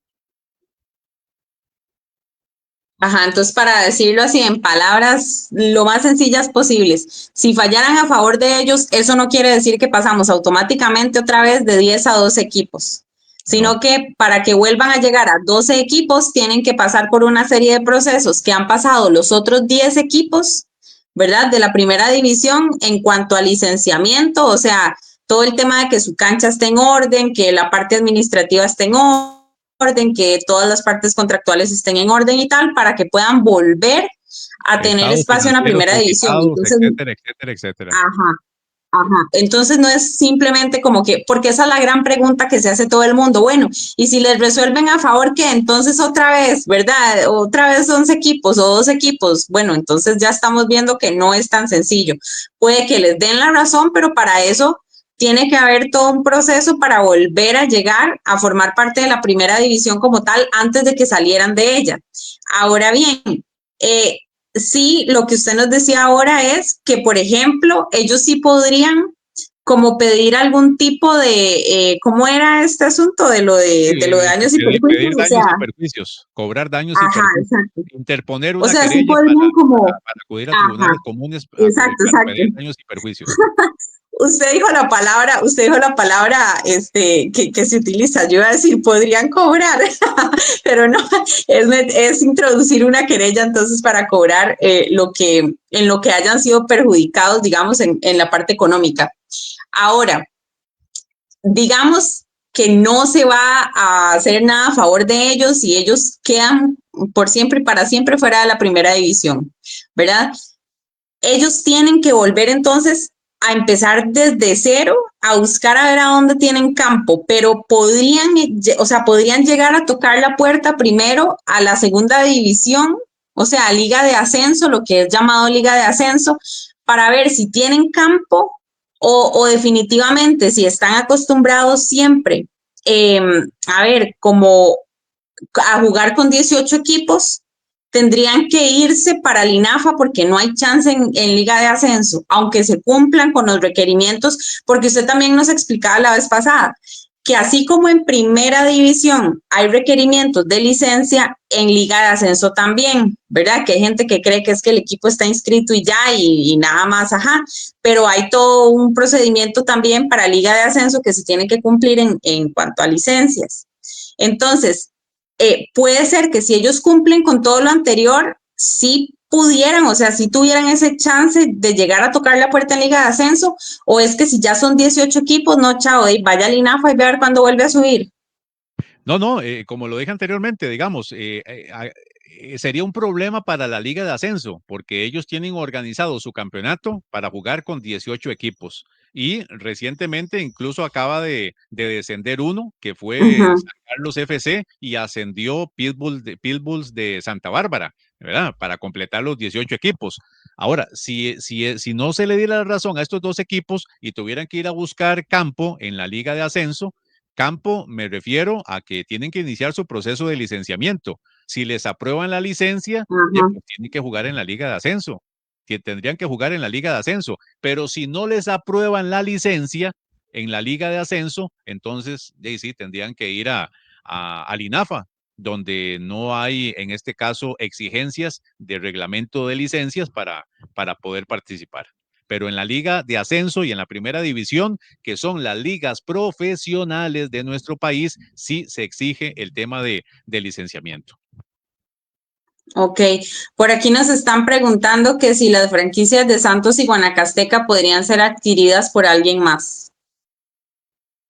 Ajá, entonces para decirlo así en palabras lo más sencillas posibles, si fallaran a favor de ellos, eso no quiere decir que pasamos automáticamente otra vez de 10 a 12 equipos, No. sino que para que vuelvan a llegar a 12 equipos tienen que pasar por una serie de procesos que han pasado los otros 10 equipos, ¿verdad? De la primera división en cuanto a licenciamiento, o sea, todo el tema de que su cancha esté en orden, que la parte administrativa esté en orden, que todas las partes contractuales estén en orden y tal, para que puedan volver a tener Estados espacio en la financieros primera división. auditados, Entonces, etcétera, etcétera, etcétera. ajá, ajá. Entonces no es simplemente como que, porque esa es la gran pregunta que se hace todo el mundo. Bueno, y si les resuelven a favor, ¿qué? Entonces otra vez, ¿verdad? Otra vez 11 equipos o 2 equipos. Bueno, entonces ya estamos viendo que no es tan sencillo. Puede que les den la razón, pero para eso tiene que haber todo un proceso para volver a llegar a formar parte de la primera división como tal antes de que salieran de ella. Ahora bien, eh, sí, lo que usted nos decía ahora es que, por ejemplo, ellos sí podrían como pedir algún tipo de, ¿cómo era este asunto de lo de daños y Pedir perjuicios? O sea, daños y perjuicios, cobrar daños y ajá, perjuicios, exacto. interponer O una sea, sí querella podrían como, para acudir a ajá, tribunales comunes exacto, para exacto. pedir daños y perjuicios. Usted dijo la palabra que se utiliza. Yo iba a decir, podrían cobrar, pero no, es introducir una querella entonces para cobrar en lo que hayan sido perjudicados, digamos, en la parte económica. Ahora, digamos que no se va a hacer nada a favor de ellos y ellos quedan por siempre y para siempre fuera de la primera división, ¿verdad? Ellos tienen que volver entonces a empezar desde cero, a buscar a ver a dónde tienen campo, pero podrían, o sea, podrían llegar a tocar la puerta primero a la segunda división, o sea, a Liga de Ascenso, lo que es llamado Liga de Ascenso, para ver si tienen campo o definitivamente si están acostumbrados siempre, eh, a ver, como a jugar con 18 equipos, tendrían que irse para el INAFA porque no hay chance en Liga de Ascenso, aunque se cumplan con los requerimientos, porque usted también nos explicaba la vez pasada que así como en primera división hay requerimientos de licencia, en Liga de Ascenso también, ¿verdad? Que hay gente que cree que es que el equipo está inscrito y ya y nada más, ajá, pero hay todo un procedimiento también para Liga de Ascenso que se tiene que cumplir en cuanto a licencias. Entonces, puede ser que si ellos cumplen con todo lo anterior, sí pudieran, o sea, si tuvieran ese chance de llegar a tocar la puerta en Liga de Ascenso, o es que si ya son 18 equipos, no, chao, vaya al INAFA y ver cuándo vuelve a subir. No, como lo dije anteriormente, digamos, sería un problema para la Liga de Ascenso, porque ellos tienen organizado su campeonato para jugar con 18 equipos. Y recientemente incluso acaba de descender uno, que fue Ujú. San Carlos FC, y ascendió Pitbulls de Santa Bárbara, ¿verdad? Para completar los 18 equipos. Ahora, si no se le diera la razón a estos dos equipos y tuvieran que ir a buscar campo en la Liga de Ascenso, campo, me refiero a que tienen que iniciar su proceso de licenciamiento. Si les aprueban la licencia, Ajá. pues tienen que jugar en la Liga de Ascenso. Tendrían que jugar en la Liga de Ascenso. Pero si no les aprueban la licencia en la Liga de Ascenso, entonces sí, tendrían que ir al INAFA donde no hay, en este caso, exigencias de reglamento de licencias para poder participar. Pero en la liga de ascenso y en la primera división, que son las ligas profesionales de nuestro país, sí se exige el tema de licenciamiento. Ok, por aquí nos están preguntando que si las franquicias de Santos y Guanacasteca podrían ser adquiridas por alguien más.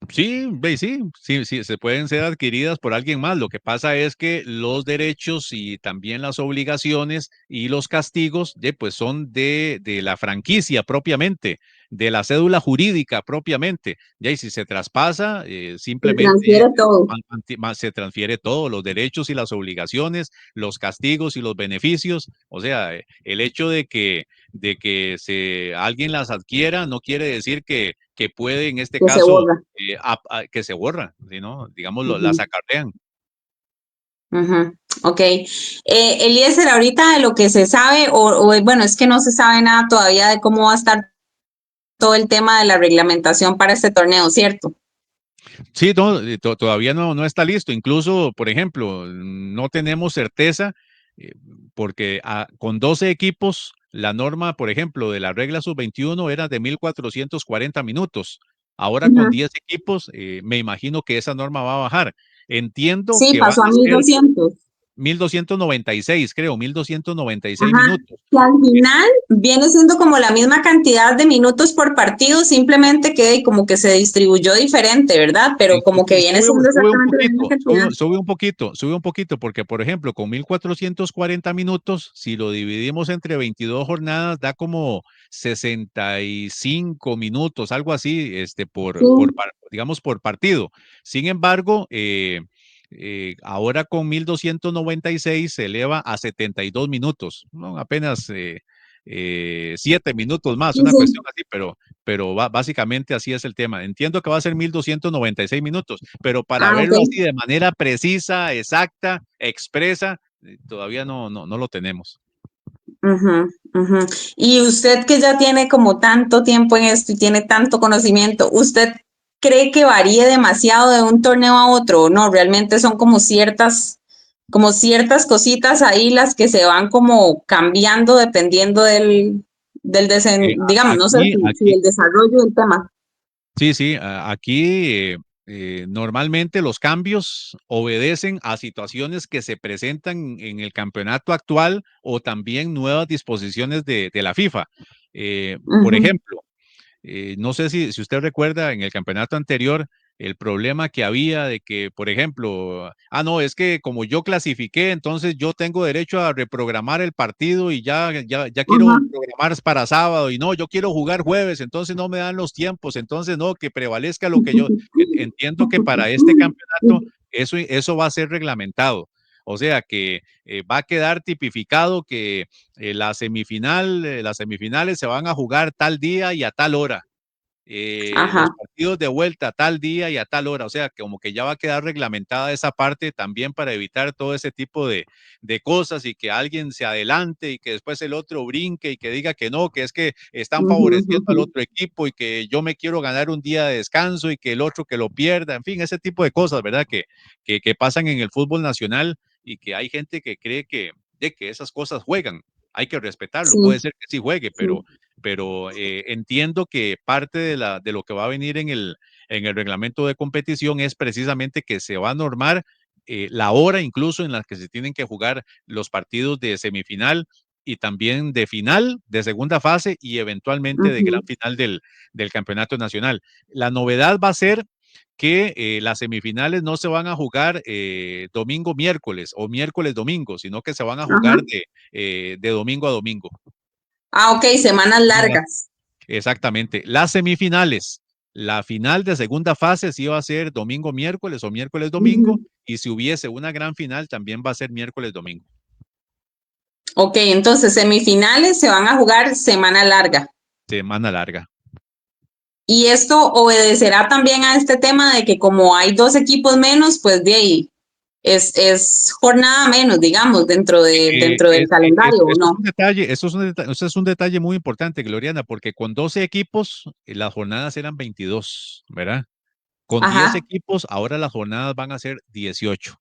Sí, sí, se pueden ser adquiridas por alguien más. Lo que pasa es que los derechos y también las obligaciones y los castigos pues son de la franquicia propiamente, de la cédula jurídica propiamente. Y si se traspasa, Se simplemente transfiere todo. se transfiere todo, los derechos y las obligaciones, los castigos y los beneficios. O sea, el hecho de que alguien las adquiera no quiere decir que puede, en este Que se caso, borra. que se borra, ¿no? Digamos, las Ujú, acarrean. ujú. Ok. Eliezer, ahorita de lo que se sabe, bueno, es que no se sabe nada todavía de cómo va a estar todo el tema de la reglamentación para este torneo, ¿cierto? Sí, no, todavía no está listo. Incluso, por ejemplo, no tenemos certeza eh, porque con 12 equipos, la norma, por ejemplo, de la regla sub-21 era de 1440 minutos. Ahora con Ujú. 10 equipos, me imagino que esa norma va a bajar. Entiendo Sí, que van pasó a a mil ser doscientos. 1296, creo, 1296 Ajá. minutos. Que al final viene siendo como la misma cantidad de minutos por partido, simplemente que como que se distribuyó diferente, ¿verdad? Pero como que viene siendo Sube un exactamente la misma poquito, cantidad. sube un poquito, porque por ejemplo, con 1440 minutos, si lo dividimos entre 22 jornadas, da como 65 minutos, algo así, Sí. digamos, por partido. Sin embargo, ahora con 1296 se eleva a 72 minutos, ¿no? Apenas 7 minutos más, Sí, una cuestión sí. así, pero básicamente así es el tema. Entiendo que va a ser 1296 minutos, pero para Ah, ok. verlo así de manera precisa, exacta, expresa, todavía no lo tenemos. Ujú, ujú. Y usted que ya tiene como tanto tiempo en esto y tiene tanto conocimiento, ¿usted cree que varíe demasiado de un torneo a otro o no? Realmente son como ciertas cositas ahí las que se van como cambiando dependiendo digamos, no sé si el desarrollo del tema. Sí, sí, aquí normalmente los cambios obedecen a situaciones que se presentan en el campeonato actual o también nuevas disposiciones de la FIFA. Por Ujú, ejemplo, no sé si usted recuerda en el campeonato anterior el problema que había de que, por ejemplo, no, es que como yo clasifiqué, entonces yo tengo derecho a reprogramar el partido y ya quiero ujú, programar para sábado y no, yo quiero jugar jueves, entonces no me dan los tiempos, entonces no, que prevalezca lo que yo entiendo que para este campeonato eso va a ser reglamentado. O sea que va a quedar tipificado que las semifinales se van a jugar tal día y a tal hora. Los ajá. partidos de vuelta a tal día y a tal hora, o sea, que como que ya va a quedar reglamentada esa parte también para evitar todo ese tipo de cosas y que alguien se adelante y que después el otro brinque y que diga que no, que es que están Ujú, favoreciendo ujú. al otro equipo y que yo me quiero ganar un día de descanso y que el otro que lo pierda, en fin, ese tipo de cosas, ¿verdad? Que pasan en el fútbol nacional y que hay gente que cree que esas cosas juegan. Hay que respetarlo, Sí, puede ser que sí juegue, sí. pero entiendo que parte de lo que va a venir en el reglamento de competición es precisamente que se va a normar la hora incluso en la que se tienen que jugar los partidos de semifinal y también de final, de segunda fase y eventualmente de gran Ujú. final del campeonato nacional. La novedad va a ser que las semifinales no se van a jugar domingo-miércoles o miércoles-domingo, sino que se van a Ajá. jugar de domingo a domingo. Ah, ok, semanas largas. Exactamente. Las semifinales. La final de segunda fase sí va a ser domingo, miércoles o miércoles, domingo. Ujú. Y si hubiese una gran final, también va a ser miércoles, domingo. Ok, entonces semifinales se van a jugar semana larga. Semana larga. Y esto obedecerá también a este tema de que como hay dos equipos menos, pues de ahí es jornada menos, digamos, dentro del calendario, ¿o Eso es un no? detalle, eso es un detalle muy importante, Gloriana, porque con 12 equipos las jornadas eran 22, ¿verdad? Con 10 Ajá. equipos, ahora las jornadas van a ser 18.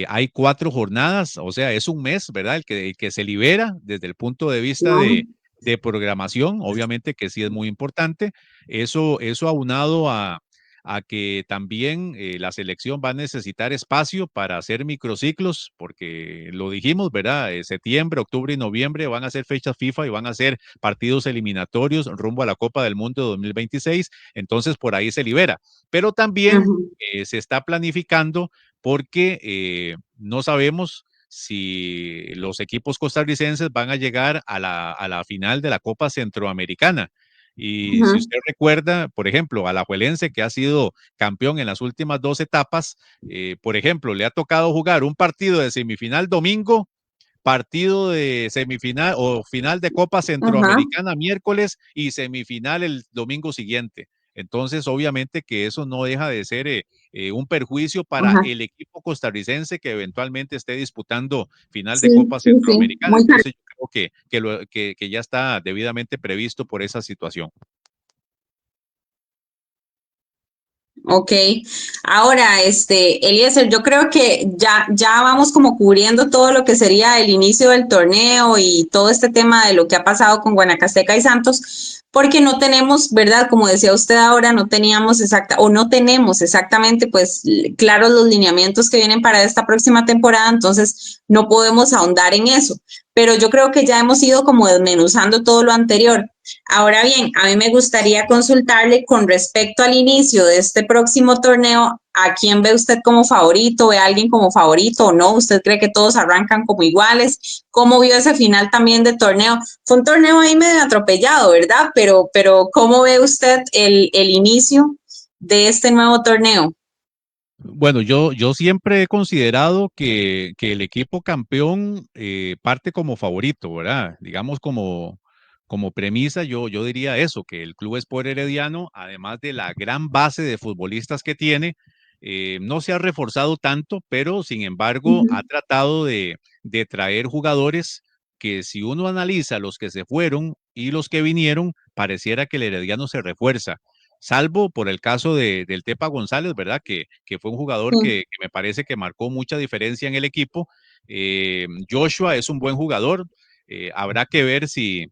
hay 4 jornadas, o sea, es un mes, ¿verdad? El que se libera desde el punto de vista Claro. de programación, obviamente que sí es muy importante. Eso aunado a que también la selección va a necesitar espacio para hacer microciclos, porque lo dijimos, ¿verdad? Septiembre, octubre y noviembre van a ser fechas FIFA y van a ser partidos eliminatorios rumbo a la Copa del Mundo 2026, entonces por ahí se libera. Pero también Ujú, se está planificando porque no sabemos si los equipos costarricenses van a llegar a la final de la Copa Centroamericana. Y si ujú. usted recuerda, por ejemplo, Alajuelense, que ha sido campeón en las últimas 2 etapas, por ejemplo, le ha tocado jugar un partido de semifinal domingo, partido de semifinal o final de Copa Ajá, Centroamericana miércoles y semifinal el domingo siguiente. Entonces, obviamente que eso no deja de ser un perjuicio para ajá. el equipo costarricense que eventualmente esté disputando final de Sí, Copa sí, sí. Centroamericana. Muy Entonces, yo creo que ya está debidamente previsto por esa situación. Ok, ahora, Eliezer, yo creo que ya vamos como cubriendo todo lo que sería el inicio del torneo y todo este tema de lo que ha pasado con Guanacasteca y Santos, porque no tenemos, ¿verdad? Como decía usted ahora, no teníamos o no tenemos exactamente, pues, claros los lineamientos que vienen para esta próxima temporada, entonces no podemos ahondar en eso. Pero yo creo que ya hemos ido como desmenuzando todo lo anterior. Ahora bien, a mí me gustaría consultarle con respecto al inicio de este próximo torneo, ¿a quién ve usted como favorito? ¿Ve a alguien como favorito o no? ¿Usted cree que todos arrancan como iguales? ¿Cómo vio ese final también de torneo? Fue un torneo ahí medio atropellado, ¿verdad? Pero ¿cómo ve usted el inicio de este nuevo torneo? Bueno, yo siempre he considerado que el equipo campeón parte como favorito, ¿verdad? Digamos como premisa, yo diría eso, que el Club Sport Herediano, además de la gran base de futbolistas que tiene, no se ha reforzado tanto, pero sin embargo ha tratado de traer jugadores que si uno analiza los que se fueron y los que vinieron, pareciera que el Herediano se refuerza salvo por el caso del Tepa González, ¿verdad? Que fue un jugador Sí. que me parece que marcó mucha diferencia en el equipo. Joshua es un buen jugador. Habrá que ver si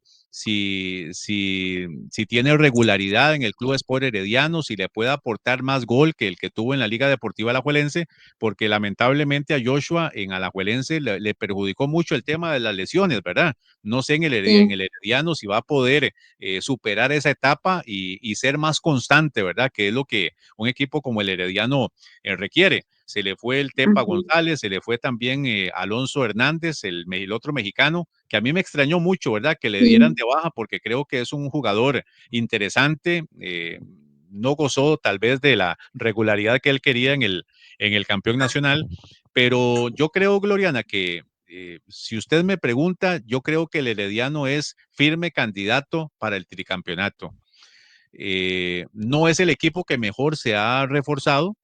tiene regularidad en el Club Sport Herediano, si le puede aportar más gol que el que tuvo en la Liga Deportiva Alajuelense, porque lamentablemente a Joshua en Alajuelense le perjudicó mucho el tema de las lesiones, ¿verdad? No sé en Sí. el Herediano si va a poder superar esa etapa y ser más constante, ¿verdad? Que es lo que un equipo como el Herediano requiere. Se le fue el Tepa Ujú, González, se le fue también Alonso Hernández, el otro mexicano, que a mí me extrañó mucho, ¿verdad? Que le dieran sí. de baja porque creo que es un jugador interesante. No gozó tal vez de la regularidad que él quería en el campeón nacional, pero yo creo, Gloriana, que si usted me pregunta, yo creo que el Herediano es firme candidato para el tricampeonato. No es el equipo que mejor se ha reforzado,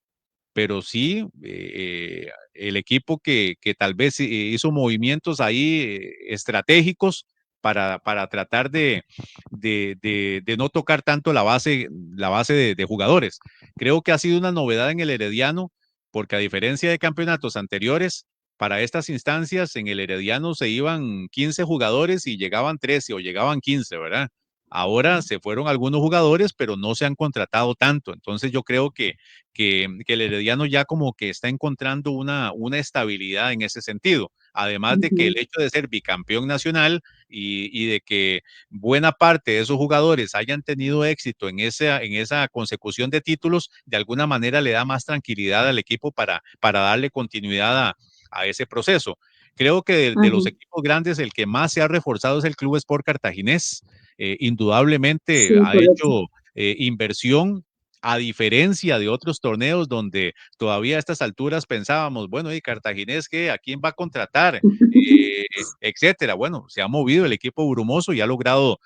pero sí el equipo que tal vez hizo movimientos ahí estratégicos para tratar de no tocar tanto la base de jugadores. Creo que ha sido una novedad en el Herediano, porque a diferencia de campeonatos anteriores, para estas instancias en el Herediano se iban 15 jugadores y llegaban 13 o llegaban 15, ¿verdad? Ahora se fueron algunos jugadores, pero no se han contratado tanto. Entonces yo creo que el Herediano ya como que está encontrando una estabilidad en ese sentido. Además de que el Ujú, hecho de ser bicampeón nacional y de que buena parte de esos jugadores hayan tenido éxito en esa consecución de títulos, de alguna manera le da más tranquilidad al equipo para darle continuidad a ese proceso. Creo que de los ujú. equipos grandes, el que más se ha reforzado es el Club Sport Cartaginés. Indudablemente Sí, ha correcto. hecho inversión a diferencia de otros torneos donde todavía a estas alturas pensábamos, bueno, ¿y Cartaginés qué? ¿A quién va a contratar? Etcétera. Bueno, se ha movido el equipo brumoso y ha logrado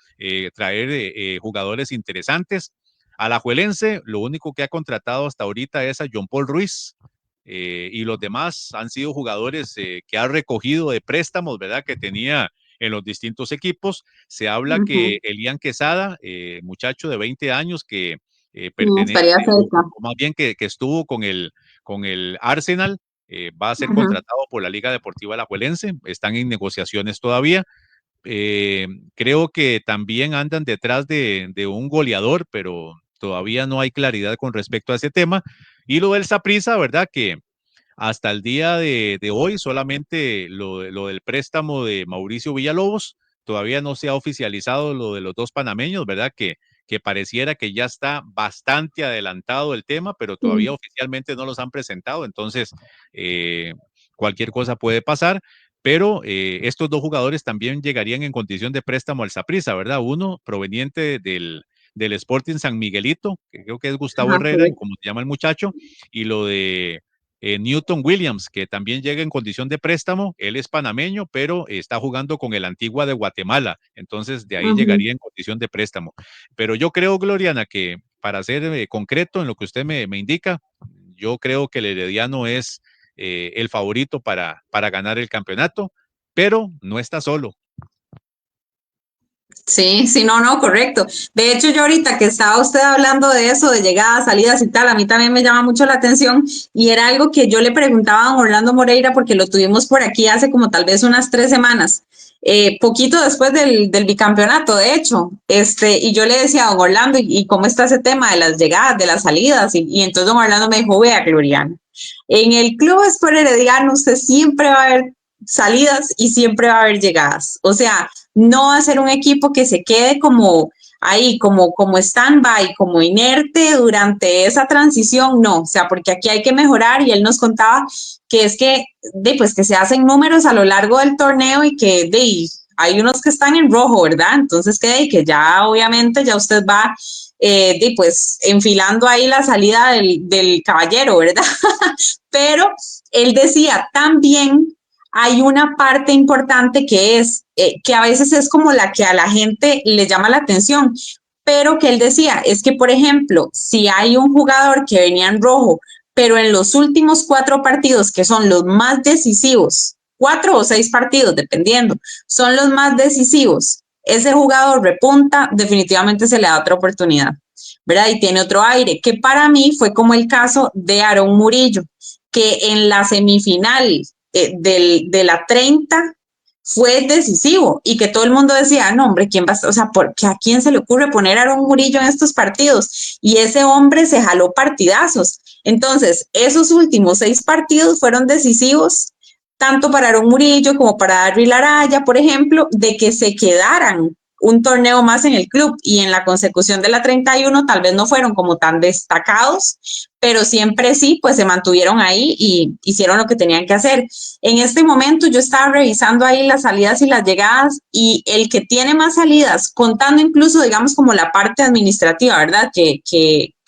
traer jugadores interesantes. Alajuelense, lo único que ha contratado hasta ahorita es a John Paul Ruiz. Y los demás han sido jugadores que ha recogido de préstamos, ¿verdad? Que tenía en los distintos equipos. Se habla que Ujú. Elian Quesada, muchacho de 20 años que Sí, pertenece, estaría cerca. o más bien que estuvo con el Arsenal, va a ser contratado por la Liga Deportiva Alajuelense, están en negociaciones todavía. Creo que también andan detrás de un goleador, pero todavía no hay claridad con respecto a ese tema. Y lo del Saprissa, ¿verdad? Que hasta el día de hoy solamente lo del préstamo de Mauricio Villalobos, todavía no se ha oficializado lo de los dos panameños, ¿verdad? Que pareciera que ya está bastante adelantado el tema, pero todavía oficialmente no los han presentado, entonces cualquier cosa puede pasar. Pero estos dos jugadores también llegarían en condición de préstamo al Saprissa, ¿verdad? Uno proveniente del Sporting San Miguelito, que creo que es Gustavo Herrera, como se llama el muchacho, y lo de Newton Williams, que también llega en condición de préstamo. Él es panameño, pero está jugando con el Antigua de Guatemala, entonces de ahí llegaría en condición de préstamo. Pero yo creo, Gloriana, que para ser concreto en lo que usted me indica, yo creo que el Herediano es el favorito para ganar el campeonato, pero no está solo. Sí, sí, no, correcto. De hecho, yo ahorita que estaba usted hablando de eso, de llegadas, salidas y tal, a mí también me llama mucho la atención y era algo que yo le preguntaba a don Orlando Moreira porque lo tuvimos por aquí hace como tal vez unas 3 semanas, poquito después del bicampeonato, de hecho, y yo le decía a don Orlando, ¿y cómo está ese tema de las llegadas, de las salidas? Y entonces don Orlando me dijo, vea, Gloriano, en el Club Sport Herediano usted siempre va a ver salidas y siempre va a haber llegadas. O sea, no va a ser un equipo que se quede como ahí, como stand-by, como inerte durante esa transición, no, o sea, porque aquí hay que mejorar y él nos contaba que es que, pues que se hacen números a lo largo del torneo y que hay unos que están en rojo, ¿verdad? Entonces que ya obviamente ya usted va pues enfilando ahí la salida del caballero, ¿verdad? Pero él decía también hay una parte importante que es que a veces es como la que a la gente le llama la atención, pero que él decía es que, por ejemplo, si hay un jugador que venía en rojo, pero en los últimos 4 partidos, que son los más decisivos, 4 o 6 partidos, dependiendo, son los más decisivos, ese jugador repunta, definitivamente se le da otra oportunidad, ¿verdad? Y tiene otro aire, que para mí fue como el caso de Aaron Murillo, que en la semifinal de la 30 fue decisivo y que todo el mundo decía, no, hombre, ¿quién va a, o sea, ¿a quién se le ocurre poner a Aaron Murillo en estos partidos? Y ese hombre se jaló partidazos. Entonces, esos últimos 6 partidos fueron decisivos, tanto para Aaron Murillo como para Darryl Araya, por ejemplo, de que se quedaran un torneo más en el club y en la consecución de la 31 tal vez no fueron como tan destacados, pero siempre sí, pues se mantuvieron ahí y hicieron lo que tenían que hacer. En este momento yo estaba revisando ahí las salidas y las llegadas y el que tiene más salidas, contando incluso, digamos, como la parte administrativa, ¿verdad? Que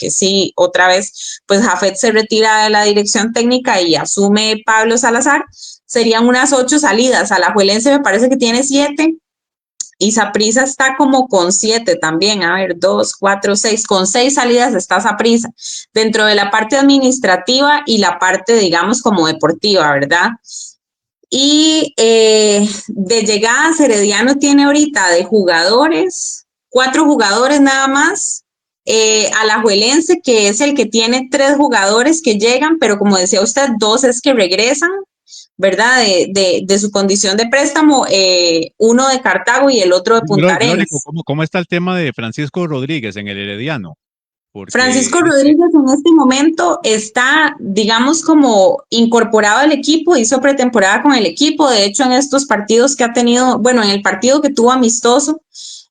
sí, otra vez, pues Jafet se retira de la dirección técnica y asume Pablo Salazar, serían unas 8 salidas. Alajuelense me parece que tiene 7. Y Saprissa está como con 7 también, a ver, 2, 4, 6, con 6 salidas está Saprissa, dentro de la parte administrativa y la parte, digamos, como deportiva, ¿verdad? Y de llegadas, Herediano tiene ahorita de jugadores, 4 jugadores nada más, Alajuelense, que es el que tiene 3 jugadores que llegan, pero como decía usted, 2 es que regresan, ¿verdad? De su condición de préstamo, uno de Cartago y el otro de Punta Arenas. ¿Cómo está el tema de Francisco Rodríguez en el Herediano? Francisco Rodríguez en este momento está, digamos, como incorporado al equipo, hizo pretemporada con el equipo, de hecho en estos partidos que ha tenido, bueno, en el partido que tuvo amistoso,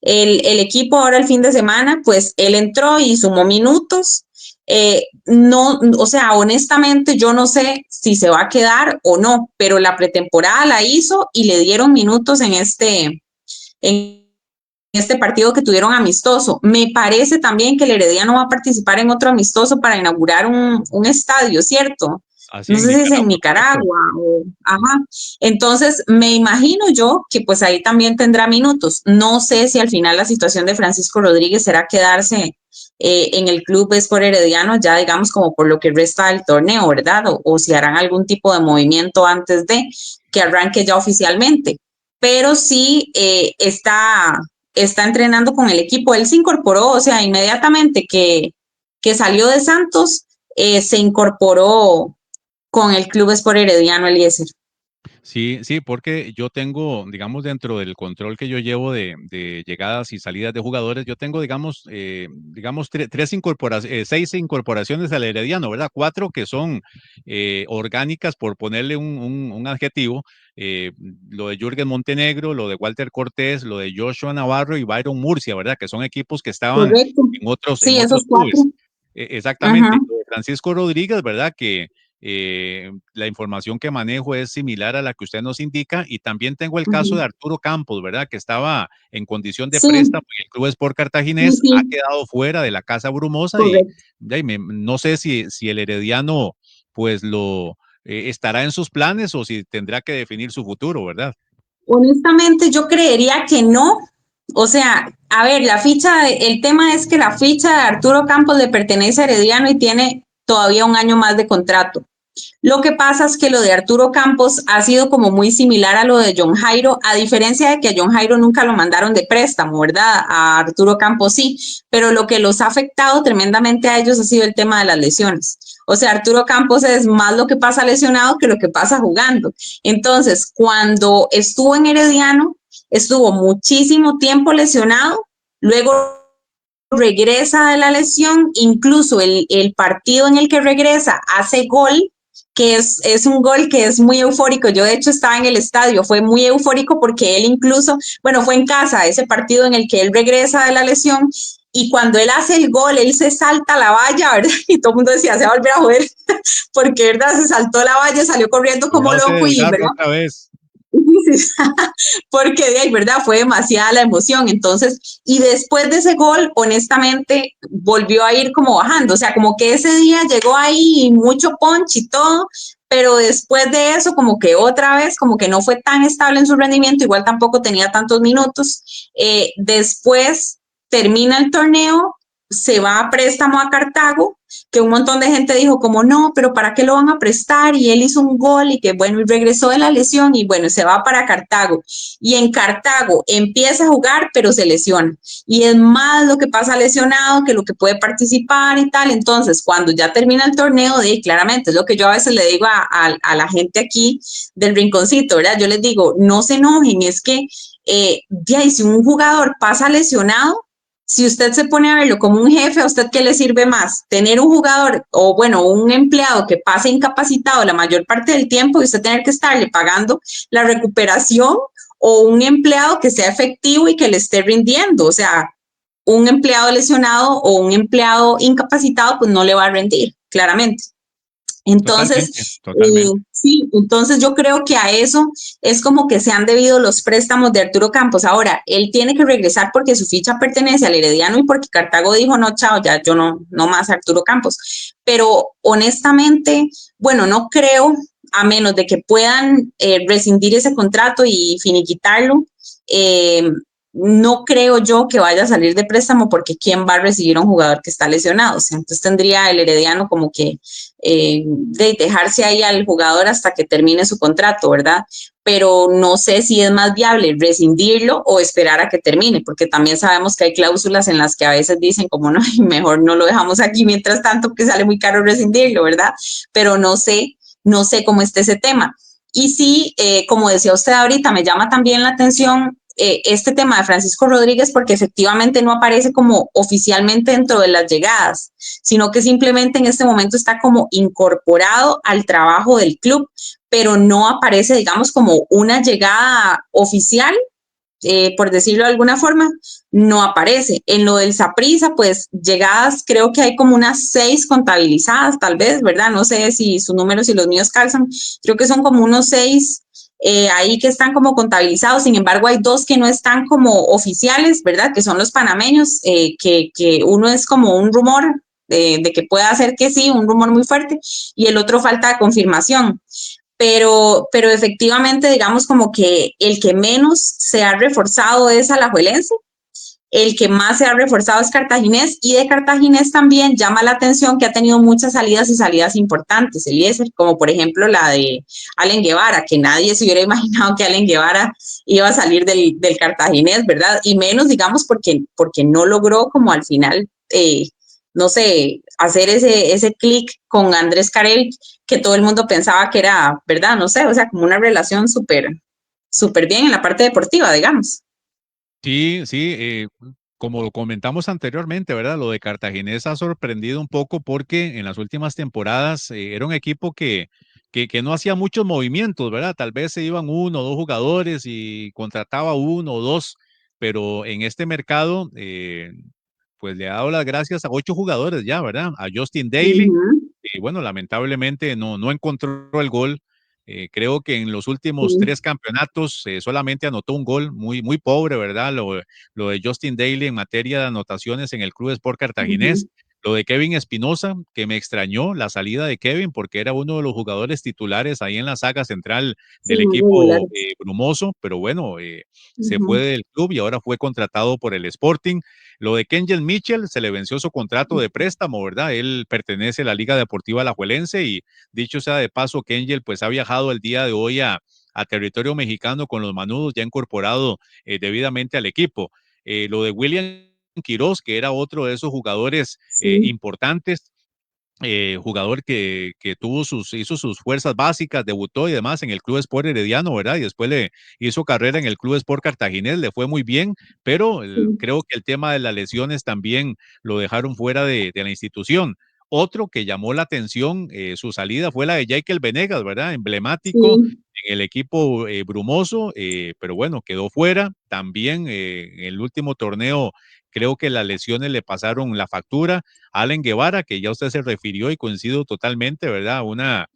el equipo ahora el fin de semana, pues él entró y sumó minutos, no, o sea, honestamente yo no sé si se va a quedar o no, pero la pretemporada la hizo y le dieron minutos en este partido que tuvieron amistoso. Me parece también que el Herediano va a participar en otro amistoso para inaugurar un estadio, ¿cierto? Así No sé si es en Nicaragua o, ajá. Entonces, me imagino yo que pues ahí también tendrá minutos. No sé si al final la situación de Francisco Rodríguez será quedarse en el club Sport Herediano, ya digamos como por lo que resta del torneo, ¿verdad? O si harán algún tipo de movimiento antes de que arranque ya oficialmente. Pero sí está entrenando con el equipo. Él se incorporó, o sea, inmediatamente que salió de Santos, se incorporó con el Club Sport Herediano, Eliezer. Sí, sí, porque yo tengo, digamos, dentro del control que yo llevo de llegadas y salidas de jugadores, yo tengo, digamos, seis incorporaciones al Herediano, ¿verdad? Cuatro que son orgánicas, por ponerle un adjetivo, lo de Jürgen Montenegro, lo de Walter Cortés, lo de Joshua Navarro y Byron Murcia, ¿verdad? Que son equipos que estaban Correcto. en Sí, otros esos cuatro. clubes. Exactamente. Ajá. Y lo de Francisco Rodríguez, ¿verdad? Que la información que manejo es similar a la que usted nos indica, y también tengo el caso de Ujú. Arturo Campos, ¿verdad? Que estaba en condición de Sí, préstamo y el Club Sport sí, Cartaginés ha sí, quedado fuera de la Casa Brumosa y correcto. no sé si el Herediano pues lo estará en sus planes o si tendrá que definir su futuro, ¿verdad? Honestamente, yo creería que no. O sea, a ver, el tema es que la ficha de Arturo Campos le pertenece a Herediano y tiene todavía un año más de contrato. Lo que pasa es que lo de Arturo Campos ha sido como muy similar a lo de John Jairo, a diferencia de que a John Jairo nunca lo mandaron de préstamo, ¿verdad? A Arturo Campos sí, pero lo que los ha afectado tremendamente a ellos ha sido el tema de las lesiones. O sea, Arturo Campos es más lo que pasa lesionado que lo que pasa jugando. Entonces, cuando estuvo en Herediano, estuvo muchísimo tiempo lesionado, luego regresa de la lesión, incluso el partido en el que regresa hace gol, que es un gol que es muy eufórico. Yo de hecho estaba en el estadio, fue muy eufórico porque él incluso, bueno, fue en casa ese partido en el que él regresa de la lesión y cuando él hace el gol, él se salta la valla, ¿verdad? Y todo el mundo decía, se va a volver a joder, porque, ¿verdad? Se saltó la valla, salió corriendo como No se loco y, desgarra ¿verdad? otra vez. Porque de ahí, ¿verdad? Fue demasiada la emoción. Entonces, y después de ese gol, honestamente, volvió a ir como bajando. O sea, como que ese día llegó ahí mucho punch y todo, pero después de eso, como que otra vez, como que no fue tan estable en su rendimiento, igual tampoco tenía tantos minutos. Después termina el torneo, se va a préstamo a Cartago, que un montón de gente dijo como no, pero ¿para qué lo van a prestar? Y él hizo un gol y que bueno, y regresó de la lesión y bueno, se va para Cartago. Y en Cartago empieza a jugar, pero se lesiona. Y es más lo que pasa lesionado que lo que puede participar y tal. Entonces, cuando ya termina el torneo, de claramente es lo que yo a veces le digo a la gente aquí del rinconcito, ¿verdad? Yo les digo, no se enojen, es que si un jugador pasa lesionado, si usted se pone a verlo como un jefe, ¿a usted qué le sirve más? Tener un jugador o, bueno, un empleado que pase incapacitado la mayor parte del tiempo y usted tener que estarle pagando la recuperación, o un empleado que sea efectivo y que le esté rindiendo. O sea, un empleado lesionado o un empleado incapacitado, pues no le va a rendir, claramente. Totalmente, Entonces, totalmente. sí, entonces yo creo que a eso es como que se han debido los préstamos de Arturo Campos. Ahora, él tiene que regresar porque su ficha pertenece al Herediano y porque Cartago dijo, no, chao, ya yo no más Arturo Campos. Pero honestamente, bueno, no creo, a menos de que puedan rescindir ese contrato y finiquitarlo, eh, no creo yo que vaya a salir de préstamo porque ¿quién va a recibir a un jugador que está lesionado? O sea, entonces tendría el Herediano como que de dejarse ahí al jugador hasta que termine su contrato, ¿verdad? Pero no sé si es más viable rescindirlo o esperar a que termine, porque también sabemos que hay cláusulas en las que a veces dicen como no, mejor no lo dejamos aquí mientras tanto que sale muy caro rescindirlo, ¿verdad? Pero no sé cómo está ese tema. Y sí, como decía usted ahorita, me llama también la atención este tema de Francisco Rodríguez porque efectivamente no aparece como oficialmente dentro de las llegadas, sino que simplemente en este momento está como incorporado al trabajo del club, pero no aparece, digamos, como una llegada oficial, por decirlo de alguna forma, no aparece. En lo del Saprissa, pues llegadas creo que hay como unas 6 contabilizadas, tal vez, ¿verdad? No sé si sus números y los míos calzan, creo que son como unos 6 ahí que están como contabilizados, sin embargo hay 2 que no están como oficiales, ¿verdad? Que son los panameños, que uno es como un rumor de que pueda ser que sí, un rumor muy fuerte, y el otro falta de confirmación. Pero efectivamente, digamos como que el que menos se ha reforzado es Alajuelense, el que más se ha reforzado es Cartaginés, y de Cartaginés también llama la atención que ha tenido muchas salidas y salidas importantes, Eliezer, como por ejemplo la de Allen Guevara, que nadie se hubiera imaginado que Allen Guevara iba a salir del Cartaginés, ¿verdad? Y menos, digamos, porque no logró como al final no sé, hacer ese clic con Andrés Carell, que todo el mundo pensaba que era, ¿verdad? No sé, o sea, como una relación súper bien en la parte deportiva, digamos. Sí, sí, como lo comentamos anteriormente, ¿verdad? Lo de Cartaginés ha sorprendido un poco porque en las últimas temporadas era un equipo que no hacía muchos movimientos, ¿verdad? Tal vez se iban uno o dos jugadores y contrataba uno o dos, pero en este mercado, pues le ha dado las gracias a 8 jugadores ya, ¿verdad? A Justin Daly, Ujú, y bueno, lamentablemente no encontró el gol. Creo que en los últimos sí, 3 campeonatos solamente anotó un gol, muy pobre, ¿verdad? Lo de Justin Daly en materia de anotaciones en el Club Sport Cartaginés. ujú, Lo de Kevin Espinosa, que me extrañó la salida de Kevin porque era uno de los jugadores titulares ahí en la saga central sí, del muy equipo regulares. brumoso, pero bueno, se fue Ujú, del club y ahora fue contratado por el Sporting. Lo de Kenyon Mitchell, se le venció su contrato de préstamo, ¿verdad? Él pertenece a la Liga Deportiva Alajuelense y dicho sea de paso, Kenyon pues ha viajado el día de hoy a territorio mexicano con los Manudos, ya incorporado debidamente al equipo. Lo de William Quiroz, que era otro de esos jugadores sí, importantes, jugador que hizo sus fuerzas básicas, debutó y demás en el Club Sport Herediano, ¿verdad? Y después le hizo carrera en el Club Sport Cartaginés, le fue muy bien, pero sí, creo que el tema de las lesiones también lo dejaron fuera de la institución. Otro que llamó la atención, su salida fue la de Jaikel Venegas, ¿verdad? Emblemático sí, en el equipo brumoso, pero bueno, quedó fuera. También en el último torneo creo que las lesiones le pasaron la factura. Allen Guevara, que ya usted se refirió y coincido totalmente, ¿verdad? Una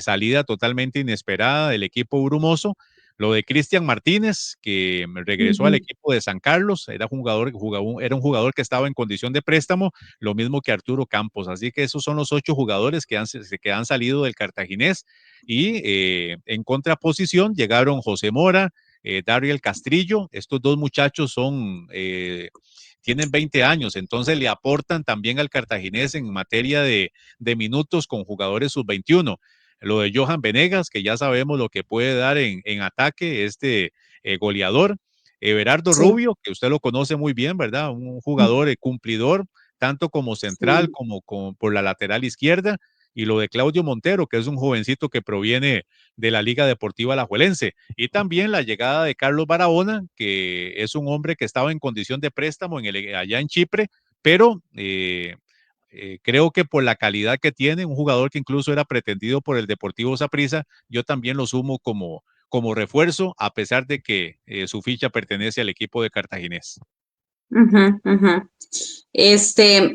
salida totalmente inesperada del equipo brumoso. Lo de Cristian Martínez, que regresó al ujú, equipo de San Carlos, era un jugador que estaba en condición de préstamo, lo mismo que Arturo Campos. Así que esos son los 8 jugadores que han salido del Cartaginés. Y en contraposición llegaron José Mora, Dariel Castrillo. Estos dos muchachos tienen 20 años, entonces le aportan también al cartaginés en materia de minutos con jugadores sub-21. Lo de Johan Venegas, que ya sabemos lo que puede dar en ataque este goleador. Everardo sí, Rubio, que usted lo conoce muy bien, ¿verdad? Un jugador cumplidor, tanto como central sí, como por la lateral izquierda. Y lo de Claudio Montero, que es un jovencito que proviene de la Liga Deportiva Alajuelense. Y también la llegada de Carlos Barahona, que es un hombre que estaba en condición de préstamo allá en Chipre, pero creo que por la calidad que tiene, un jugador que incluso era pretendido por el Deportivo Saprissa, yo también lo sumo como refuerzo, a pesar de que su ficha pertenece al equipo de Cartaginés. ujú, ujú.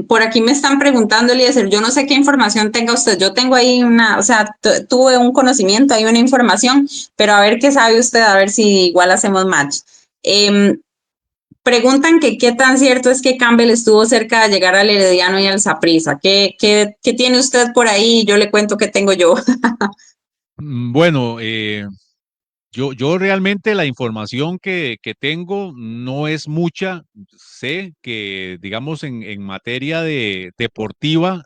Por aquí me están preguntando, Eliezer, yo no sé qué información tenga usted, yo tengo ahí una, o sea, tuve un conocimiento, hay una información, pero a ver qué sabe usted, a ver si igual hacemos match. Em, Preguntan que qué tan cierto es que Campbell estuvo cerca de llegar al Herediano y al Saprissa. ¿Qué tiene usted por ahí? Yo le cuento qué tengo yo. Bueno, yo realmente la información que tengo no es mucha. Sé que, digamos, en materia de deportiva,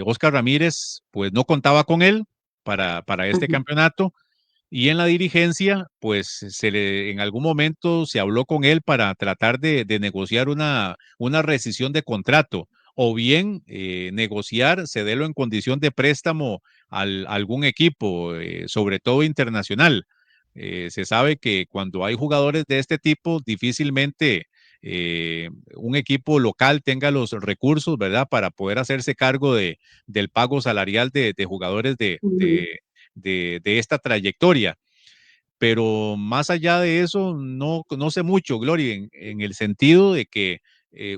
Oscar Ramírez, pues no contaba con él para este Ujú, campeonato. Y en la dirigencia, pues en algún momento se habló con él para tratar de negociar una rescisión de contrato o bien negociar, cederlo en condición de préstamo a algún equipo, sobre todo internacional. Se sabe que cuando hay jugadores de este tipo, difícilmente un equipo local tenga los recursos, ¿verdad?, para poder hacerse cargo del pago salarial de jugadores ujú, de esta trayectoria. Pero más allá de eso, no sé mucho, Gloria, en el sentido de que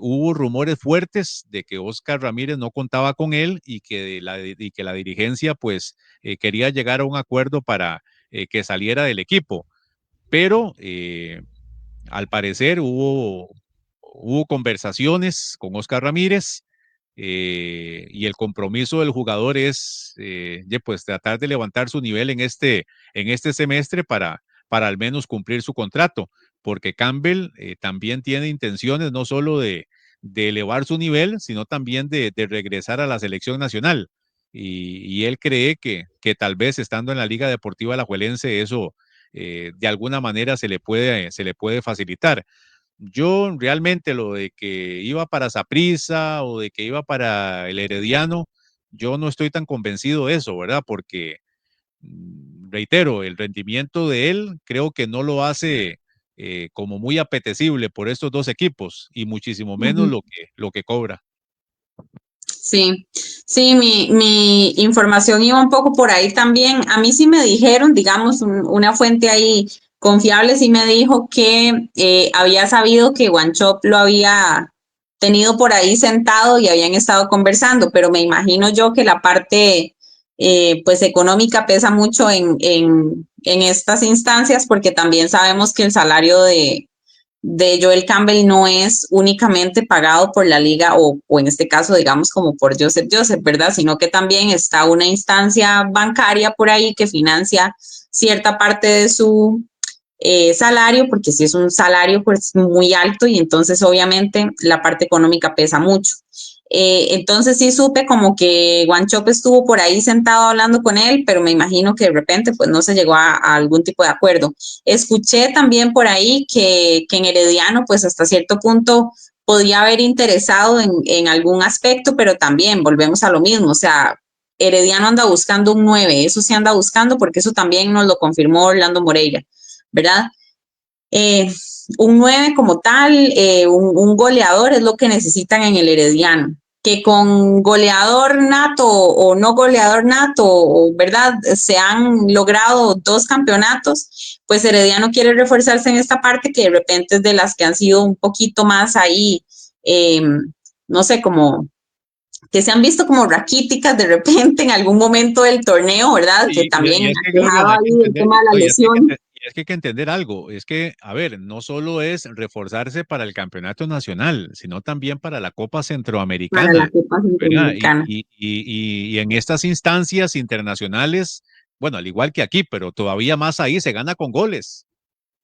hubo rumores fuertes de que Oscar Ramírez no contaba con él y que la dirigencia pues quería llegar a un acuerdo para que saliera del equipo. Pero al parecer hubo conversaciones con Oscar Ramírez, y el compromiso del jugador es pues tratar de levantar su nivel en este semestre para al menos cumplir su contrato, porque Campbell también tiene intenciones no solo de elevar su nivel, sino también de regresar a la selección nacional. Y él cree que tal vez estando en la Liga Deportiva Alajuelense eso de alguna manera se le puede facilitar. Yo realmente lo de que iba para Saprissa o de que iba para el Herediano, yo no estoy tan convencido de eso, ¿verdad? Porque, reitero, el rendimiento de él creo que no lo hace como muy apetecible por estos dos equipos y muchísimo menos lo que cobra. Sí, sí, mi información iba un poco por ahí también. A mí sí me dijeron, digamos, una fuente ahí confiable sí me dijo que había sabido que Wanchop lo había tenido por ahí sentado y habían estado conversando, pero me imagino yo que la parte pues económica pesa mucho en estas instancias porque también sabemos que el salario de Joel Campbell no es únicamente pagado por la liga o en este caso, digamos, como por Joseph, ¿verdad? Sino que también está una instancia bancaria por ahí que financia cierta parte de su salario, porque si es un salario pues muy alto y entonces obviamente la parte económica pesa mucho. Entonces sí supe como que Wanchop estuvo por ahí sentado hablando con él, pero me imagino que de repente pues no se llegó a algún tipo de acuerdo. Escuché también por ahí que en Herediano pues hasta cierto punto podía haber interesado en algún aspecto, pero también volvemos a lo mismo, o sea, Herediano anda buscando un 9, eso sí anda buscando porque eso también nos lo confirmó Orlando Moreira, ¿verdad? Eh, un 9 como tal, un goleador es lo que necesitan en el Herediano. Que con goleador nato o no goleador nato, ¿verdad? Se han logrado 2 campeonatos, pues Herediano quiere reforzarse en esta parte que de repente es de las que han sido un poquito más ahí, eh, no sé, como que se han visto como raquíticas de repente en algún momento del torneo, ¿verdad? Que Y también es ha que, dejado Gloriana, hay que ahí el entender, tema de no, la lesión. y es que hay que entender algo, es que, a ver, no solo es reforzarse para el campeonato nacional, sino también para la Copa Para la Centroamericana, Copa ¿verdad? Centroamericana. Y en estas instancias internacionales, bueno, al igual que aquí, pero todavía más ahí, se gana con goles.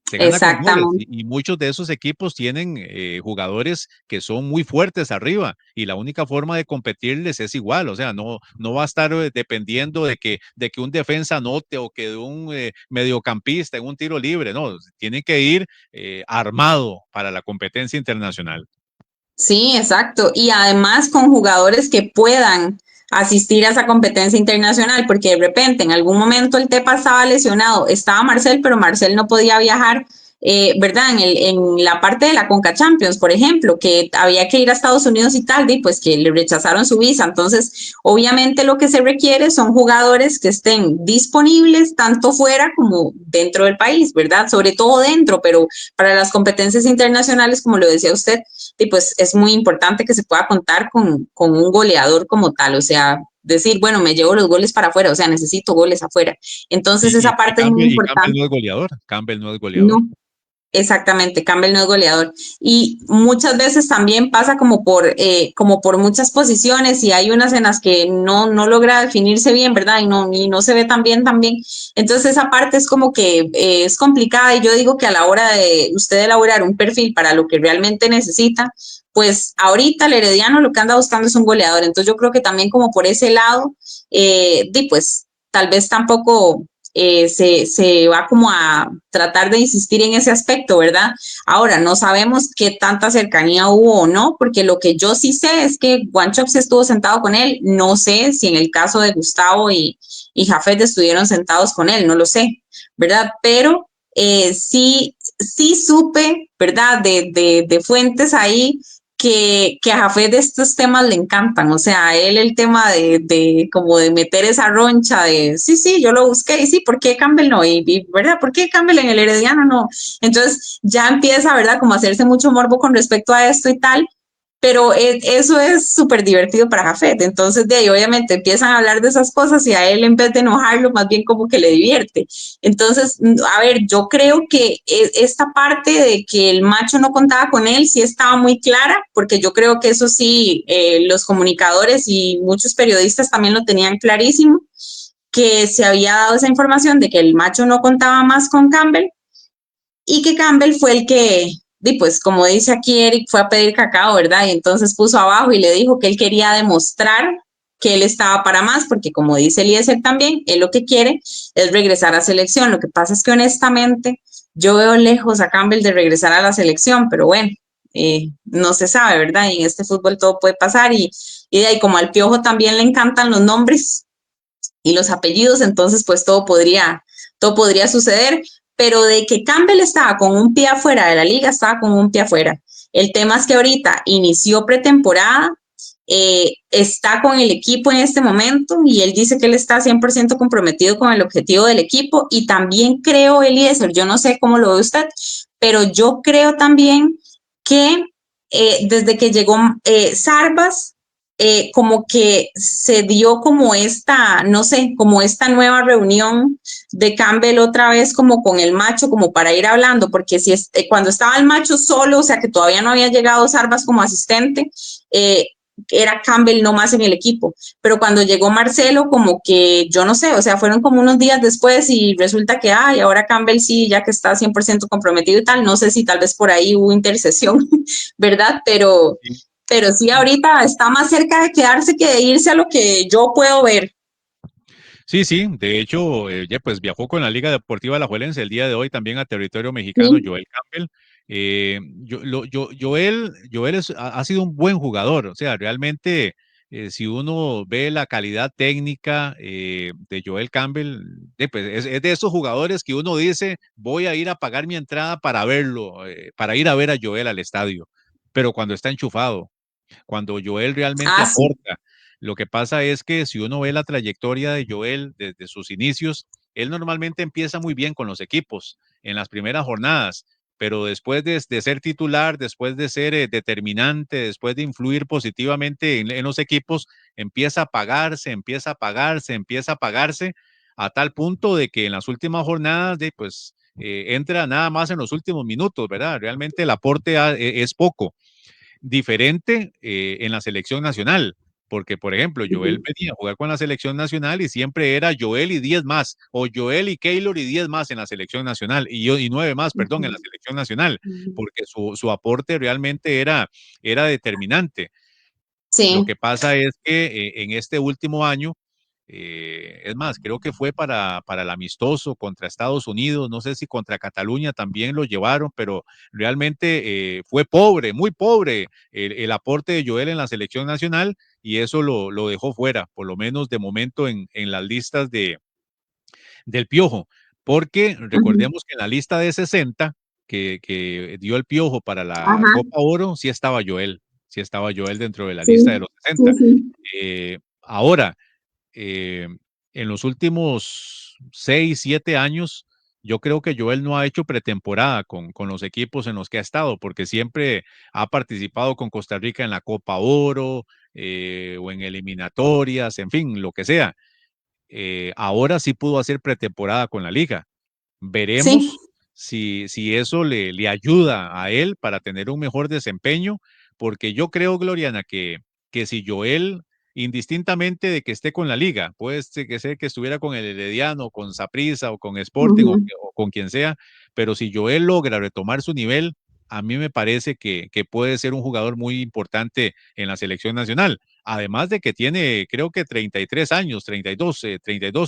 Se gana con goles Exactamente. y muchos de esos equipos tienen jugadores que son muy fuertes arriba y la única forma de competirles es igual, o sea, no va a estar dependiendo de que un defensa anote o que de un mediocampista en un tiro libre, no, tiene que ir armado para la competencia internacional. Sí, exacto. Y además con jugadores que puedan asistir a esa competencia internacional, porque de repente en algún momento el Tepa estaba lesionado, estaba Marcel, pero Marcel no podía viajar, ¿verdad? En la parte de la Conca Champions, por ejemplo, que había que ir a Estados Unidos y tal, y pues que le rechazaron su visa. Entonces, obviamente lo que se requiere son jugadores que estén disponibles tanto fuera como dentro del país, ¿verdad? Sobre todo dentro, pero para las competencias internacionales, como lo decía usted, y pues es muy importante que se pueda contar con un goleador como tal, o sea, decir, bueno, me llevo los goles para afuera, o sea, necesito goles afuera. Entonces esa parte es muy Y Campbell importante. no es goleador, Campbell no es goleador. No, exactamente, Campbell no es goleador. Y muchas veces también pasa como por muchas posiciones y hay unas en las que no logra definirse bien, ¿verdad? Y no se ve tan bien también. Entonces esa parte es como que es complicada y yo digo que a la hora de usted elaborar un perfil para lo que realmente necesita, pues ahorita el Herediano lo que anda buscando es un goleador. Entonces yo creo que también como por ese lado, pues tal vez tampoco se va como a tratar de insistir en ese aspecto, ¿verdad? Ahora, no sabemos qué tanta cercanía hubo o no, porque lo que yo sí sé es que Wanchop se estuvo sentado con él, no sé si en el caso de Gustavo y Jafet estuvieron sentados con él, no lo sé, ¿verdad? Pero sí supe, ¿verdad? De fuentes ahí que a Jafet estos temas le encantan, o sea, a él el tema como de meter esa roncha de, sí, yo lo busqué y sí, ¿por qué Campbell no? ¿Verdad? ¿Por qué Campbell en el Herediano no? Entonces ya empieza, ¿verdad? Como a hacerse mucho morbo con respecto a esto y tal, pero eso es súper divertido para Jafet. Entonces, de ahí obviamente empiezan a hablar de esas cosas y a él en vez de enojarlo, más bien como que le divierte. Entonces, a ver, yo creo que esta parte de que el macho no contaba con él sí estaba muy clara, porque yo creo que eso sí, los comunicadores y muchos periodistas también lo tenían clarísimo, que se había dado esa información de que el macho no contaba más con Campbell y que Campbell fue el que, y pues como dice aquí Eric, fue a pedir cacao, ¿verdad? Y entonces puso abajo y le dijo que él quería demostrar que él estaba para más, porque como dice Eliezer también, él lo que quiere es regresar a selección. Lo que pasa es que honestamente yo veo lejos a Campbell de regresar a la selección, pero bueno, no se sabe, ¿verdad? Y en este fútbol todo puede pasar y de ahí como al Piojo también le encantan los nombres y los apellidos, entonces pues todo podría suceder, pero de que Campbell estaba con un pie afuera de la liga, estaba con un pie afuera. El tema es que ahorita inició pretemporada, está con el equipo en este momento y él dice que él está 100% comprometido con el objetivo del equipo y también creo, Eliezer, yo no sé cómo lo ve usted, pero yo creo también que desde que llegó Sarvas, como que se dio como esta, no sé, como esta nueva reunión de Campbell otra vez como con el macho, como para ir hablando, porque si es, cuando estaba el macho solo, o sea que todavía no había llegado Sarvas como asistente, era Campbell no más en el equipo, pero cuando llegó Marcelo, como que yo no sé, o sea, fueron como unos días después y resulta que, ay, ahora Campbell sí, ya que está 100% comprometido y tal, no sé si tal vez por ahí hubo intercesión, ¿verdad? Pero sí, ahorita está más cerca de quedarse que de irse a lo que yo puedo ver. Sí, sí, de hecho, ya pues viajó con la Liga Deportiva Alajuelense el día de hoy también a territorio mexicano, Sí. Joel Campbell. Joel ha sido un buen jugador, o sea, realmente, si uno ve la calidad técnica de Joel Campbell, pues, es de esos jugadores que uno dice, voy a ir a pagar mi entrada para verlo, para ir a ver a Joel al estadio, pero cuando está enchufado, cuando Joel realmente Ah, sí. aporta. Lo que pasa es que si uno ve la trayectoria de Joel desde sus inicios, él normalmente empieza muy bien con los equipos en las primeras jornadas, pero después de ser titular, después de ser determinante, después de influir positivamente en los equipos, empieza a pagarse, empieza a pagarse, empieza a pagarse, a tal punto de que en las últimas jornadas, pues, entra nada más en los últimos minutos, ¿verdad? Realmente el aporte es poco diferente en la selección nacional. Porque, por ejemplo, Joel Ujú. venía a jugar con la selección nacional y siempre era Joel y 10 más, o Joel y Keylor y 10 más en la selección nacional, y 9 más, perdón, en la selección nacional, porque su aporte realmente era determinante. Lo Sí. que pasa es que en este último año, es más, creo que fue para el amistoso contra Estados Unidos, no sé si contra Cataluña también lo llevaron, pero realmente fue pobre, muy pobre el aporte de Joel en la selección nacional y eso lo dejó fuera, por lo menos de momento en las listas del Piojo, porque Ujú. recordemos que en la lista de 60 que dio el Piojo para la Ajá. Copa Oro, sí estaba Joel dentro de la Sí, lista de los sí, 60. sí. Ahora, eh, en los últimos 6, 7 años, yo creo que Joel no ha hecho pretemporada con los equipos en los que ha estado, porque siempre ha participado con Costa Rica en la Copa Oro o en eliminatorias, en fin, lo que sea. Ahora sí pudo hacer pretemporada con la liga. Sí. Veremos si eso le ayuda a él para tener un mejor desempeño, porque yo creo, Gloriana, que si Joel, indistintamente de que esté con la liga, puede ser que estuviera con el Herediano, con Saprissa o con Sporting Ujú. o con quien sea, pero si Joel logra retomar su nivel, a mí me parece que puede ser un jugador muy importante en la selección nacional. Además de que tiene, creo que 33 años, 32,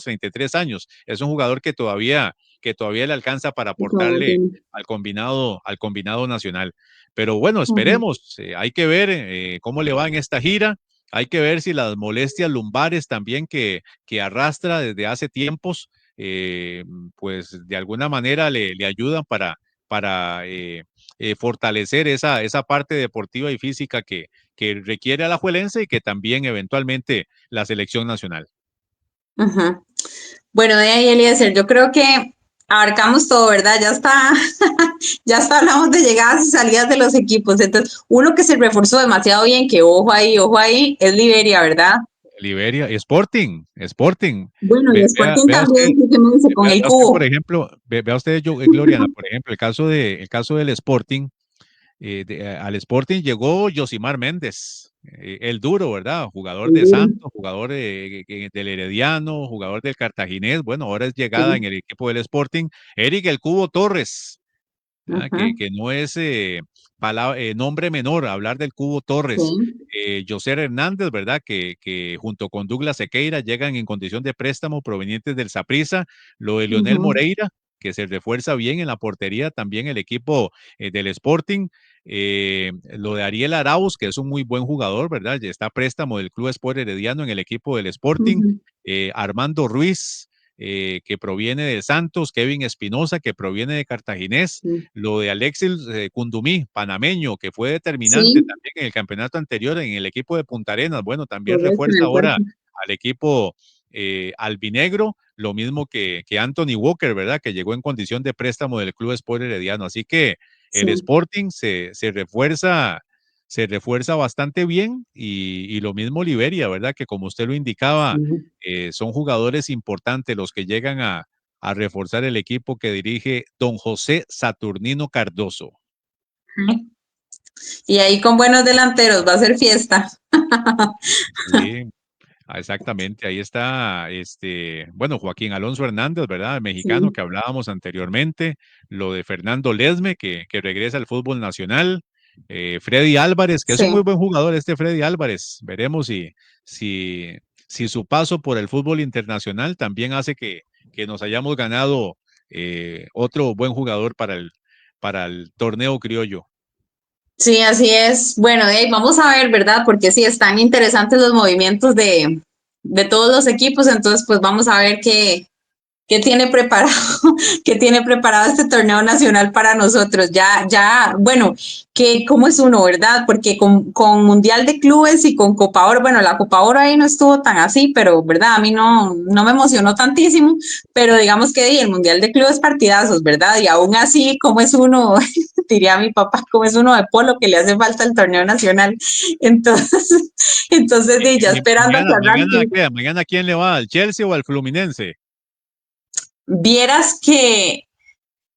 33 años. Es un jugador que todavía le alcanza para Y todavía aportarle tiene. al combinado nacional. Pero bueno, Ujú. esperemos, hay que ver cómo le va en esta gira, hay que ver si las molestias lumbares también que arrastra desde hace tiempos, pues de alguna manera le ayudan para fortalecer esa parte deportiva y física que requiere a la Juelense y que también eventualmente la selección nacional. Ujú. Bueno, de ahí, Eliezer, yo creo que abarcamos todo, ¿verdad? Ya está, ya está, hablamos de llegadas y salidas de los equipos. Entonces, uno que se reforzó demasiado bien, que ojo ahí, es Liberia, ¿verdad? Liberia, Sporting. Bueno, y Sporting Vea usted, también, ¿qué me dice? Con vea el usted, por cubo. ejemplo, vea usted, Gloriana, por ejemplo, el caso del Sporting, al Sporting llegó Josimar Méndez, el duro, ¿verdad? Jugador de Seguro. Santos, jugador del Herediano, jugador del Cartaginés, bueno, ahora es llegada en Sí. el equipo del Sporting. Eric El Cubo Torres, que Ujú. no es nombre menor hablar del Cubo Torres. Sí. Joser Hernández, ¿verdad? Que junto con Douglas Sequeira llegan en condición de préstamo provenientes del Saprissa. Lo de Leonel Ujú. Moreira, que se refuerza bien en la portería también el equipo del Sporting. Lo de Ariel Arauz, que es un muy buen jugador, ¿verdad? Ya está a préstamo del Club Sport Herediano en el equipo del Sporting. Armando Ruiz, que proviene de Santos, Kevin Espinosa, que proviene de Cartaginés, lo de Alexis Cundumí, panameño, que fue determinante también en el campeonato anterior en el equipo de Punta Arenas, bueno, también refuerza ahora al equipo albinegro, lo mismo que Anthony Walker, ¿verdad? Que llegó en condición de préstamo del Club Sport Herediano, así que el Sporting se refuerza bastante bien y lo mismo Liberia, ¿verdad? Que como usted lo indicaba, son jugadores importantes los que llegan a reforzar el equipo que dirige don José Saturnino Cardoso. Y ahí con buenos delanteros va a ser fiesta. Sí, exactamente. Ahí está, bueno, Joaquín Alonso Hernández, ¿verdad? El mexicano que hablábamos anteriormente. Lo de Fernando Ledesma, que regresa al fútbol nacional. Freddy Álvarez, que es un muy buen jugador, Freddy Álvarez. Veremos si su paso por el fútbol internacional también hace que nos hayamos ganado otro buen jugador para el torneo criollo. Sí, así es. Bueno, vamos a ver, ¿verdad? Porque sí, están interesantes los movimientos de todos los equipos, entonces pues vamos a ver qué tiene preparado, qué tiene preparado este torneo nacional para nosotros. Bueno, que cómo es uno, ¿verdad? Porque con Mundial de Clubes y con Copa Oro, bueno, la Copa Oro ahí no estuvo tan así, pero, ¿verdad? A mí no me emocionó tantísimo, pero digamos que el Mundial de Clubes partidazos, ¿verdad? Y aún así, cómo es uno, diría mi papá, cómo es uno de polo que le hace falta el torneo nacional. Entonces ya esperando a que arranque. Mañana, ¿quién le va? ¿Al Chelsea o al Fluminense? Vieras que,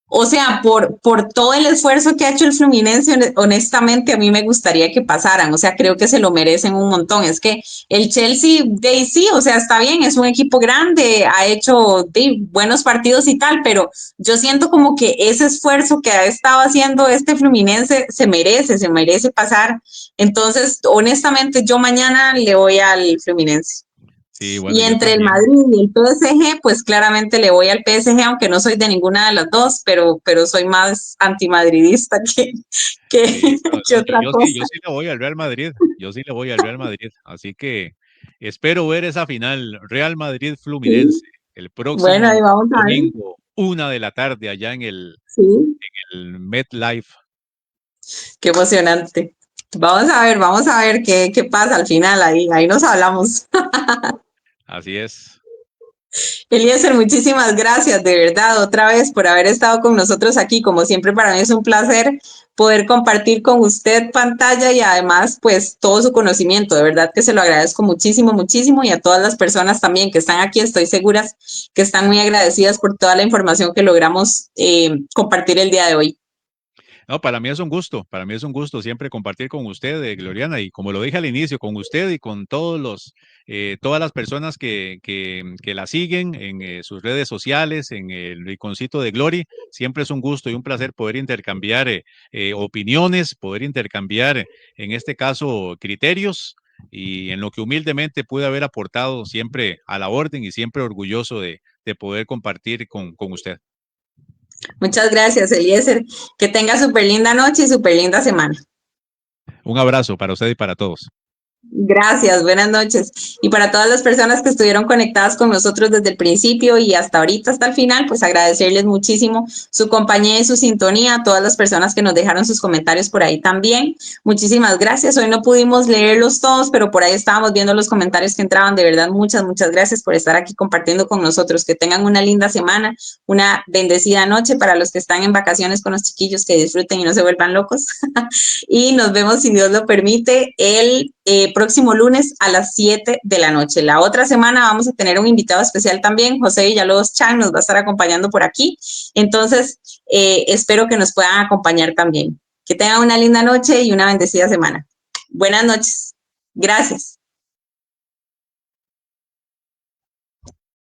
o sea, por todo el esfuerzo que ha hecho el Fluminense, honestamente a mí me gustaría que pasaran, o sea, creo que se lo merecen un montón. Es que el Chelsea, sí, o sea, está bien, es un equipo grande, ha hecho buenos partidos y tal, pero yo siento como que ese esfuerzo que ha estado haciendo este Fluminense se merece pasar. Entonces, honestamente, yo mañana le voy al Fluminense. Sí, bueno, y entre el Madrid y el PSG, pues claramente le voy al PSG, aunque no soy de ninguna de las dos, pero soy más antimadridista que otra cosa. Yo sí le voy al Real Madrid, así que espero ver esa final, Real Madrid-Fluminense, el próximo domingo, 1:00 p.m, allá en el MetLife. Qué emocionante. Vamos a ver qué pasa al final, ahí nos hablamos. Así es. Eliezer, muchísimas gracias de verdad otra vez por haber estado con nosotros aquí. Como siempre, para mí es un placer poder compartir con usted pantalla y además pues todo su conocimiento. De verdad que se lo agradezco muchísimo, muchísimo, y a todas las personas también que están aquí, estoy segura que están muy agradecidas por toda la información que logramos compartir el día de hoy. No, para mí es un gusto siempre compartir con usted, Gloriana, y como lo dije al inicio, con usted y con todas las personas que la siguen en sus redes sociales, en el Rinconcito de Glory. Siempre es un gusto y un placer poder intercambiar opiniones, poder intercambiar, en este caso, criterios, y en lo que humildemente pude haber aportado siempre a la orden y siempre orgulloso de poder compartir con usted. Muchas gracias, Eliezer. Que tenga súper linda noche y súper linda semana. Un abrazo para usted y para todos. Gracias, buenas noches. Y para todas las personas que estuvieron conectadas con nosotros desde el principio y hasta ahorita, hasta el final, pues agradecerles muchísimo su compañía y su sintonía, a todas las personas que nos dejaron sus comentarios por ahí también. Muchísimas gracias. Hoy no pudimos leerlos todos, pero por ahí estábamos viendo los comentarios que entraban. De verdad, muchas gracias por estar aquí compartiendo con nosotros. Que tengan una linda semana, una bendecida noche para los que están en vacaciones con los chiquillos, que disfruten y no se vuelvan locos. Y nos vemos, si Dios lo permite, el próximo lunes a las 7 de la noche. La otra semana vamos a tener un invitado especial también, José Villalobos Chan, nos va a estar acompañando por aquí. Entonces, espero que nos puedan acompañar también. Que tengan una linda noche y una bendecida semana. Buenas noches. Gracias.